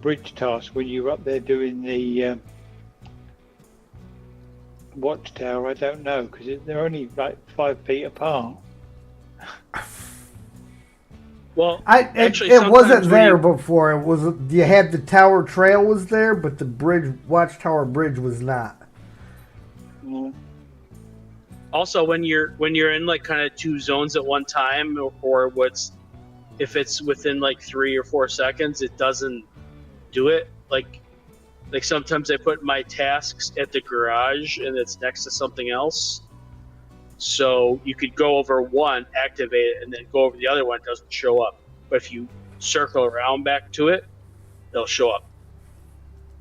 bridge task when you were up there doing the watchtower? I don't know, because they're only like 5 feet apart. Well, it wasn't there before. It was, you had the tower trail was there, but the bridge, watchtower bridge, was not. Mm. Also, when you're in like kind of two zones at one time, or if it's within like 3 or 4 seconds, it doesn't do it. Like sometimes I put my tasks at the garage and it's next to something else, So you could go over one, activate it, and then go over the other one. It doesn't show up. But if you circle around back to it, it'll show up.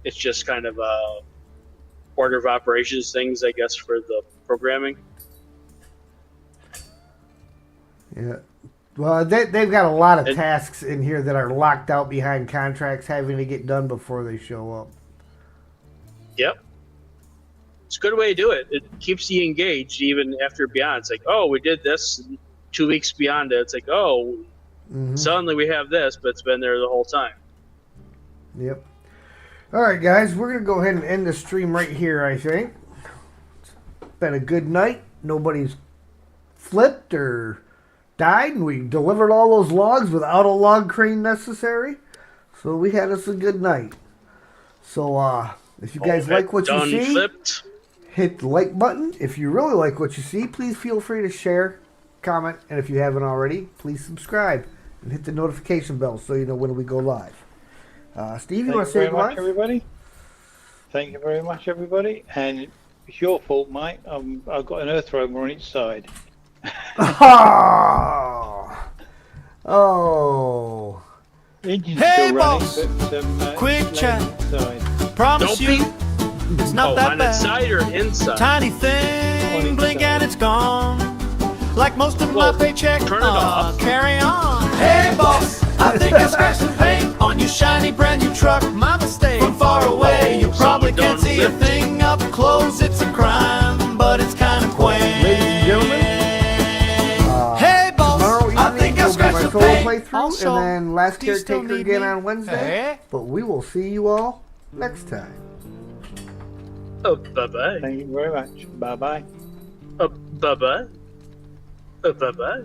It's just kind of a order of operations things, I guess, for the programming. Yeah. Well, they've got a lot of tasks in here that are locked out behind contracts having to get done before they show up. Yep. It's a good way to do it. It keeps you engaged even after beyond. It's like, oh, we did this. And 2 weeks beyond it, it's like, oh, suddenly we have this, but it's been there the whole time. Yep. All right, guys, we're going to go ahead and end the stream right here, I think. It's been a good night. Nobody's flipped or died, and we delivered all those logs without a log crane necessary. So we had us a good night. So if you guys like what you see, flipped. hit the like button. If you really like what you see, please feel free to share, comment, and if you haven't already, please subscribe and hit the notification bell so you know when we go live. Steve, you want to say goodbye? Everybody. Thank you very much, everybody. And it's your fault, Mike. I've got an earth roamer on each side. Oh. Engine's Hey, still boss. running, but Quick it's chat. inside. Promise Don't you, it's not Oh, that on bad. its side or inside? Tiny thing, blink and it's gone. Like most of my paycheck, turn it off. carry on. Hey boss, I think I scratched some paint on your shiny brand new truck. My mistake. From far away, you probably can't see a thing up close. It's a crime, but it's kind of quaint. Ladies and gentlemen, Hey boss, tomorrow I evening think I will be scratched my the solo paint. playthrough, Also, and then Last do you still Caretaker need again me? on Wednesday. Hey? But we will see you all next time. Oh, bye-bye. Thank you very much. Bye-bye. Oh, bye-bye. Oh, bye-bye.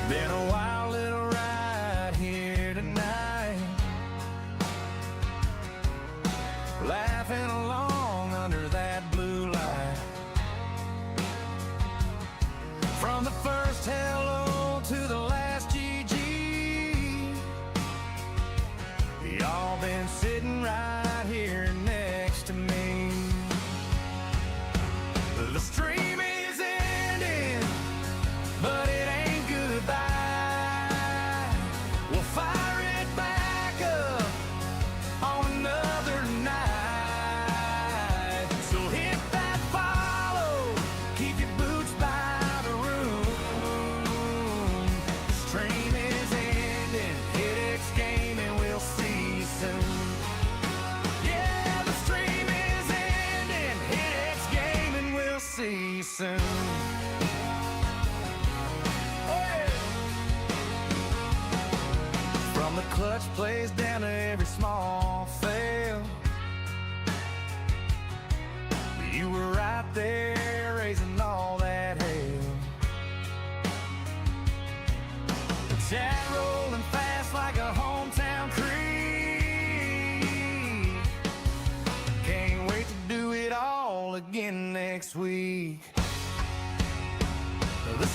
Been a wild little ride here tonight, laughing along under that blue light. From the first hello to the last GG, y'all been sitting right here next to me. The stream is ending, but it ain't goodbye. We'll fire it back up on another night. So hit that follow, keep your boots by the room. Stream is ending, hit X game and we'll see you soon. Yeah, the stream is ending, hit X game and we'll see you soon. From the clutch plays down to every small fail, you were right there raising all that hell. The chat rolling fast like a hometown creek. Can't wait to do it all again next week. The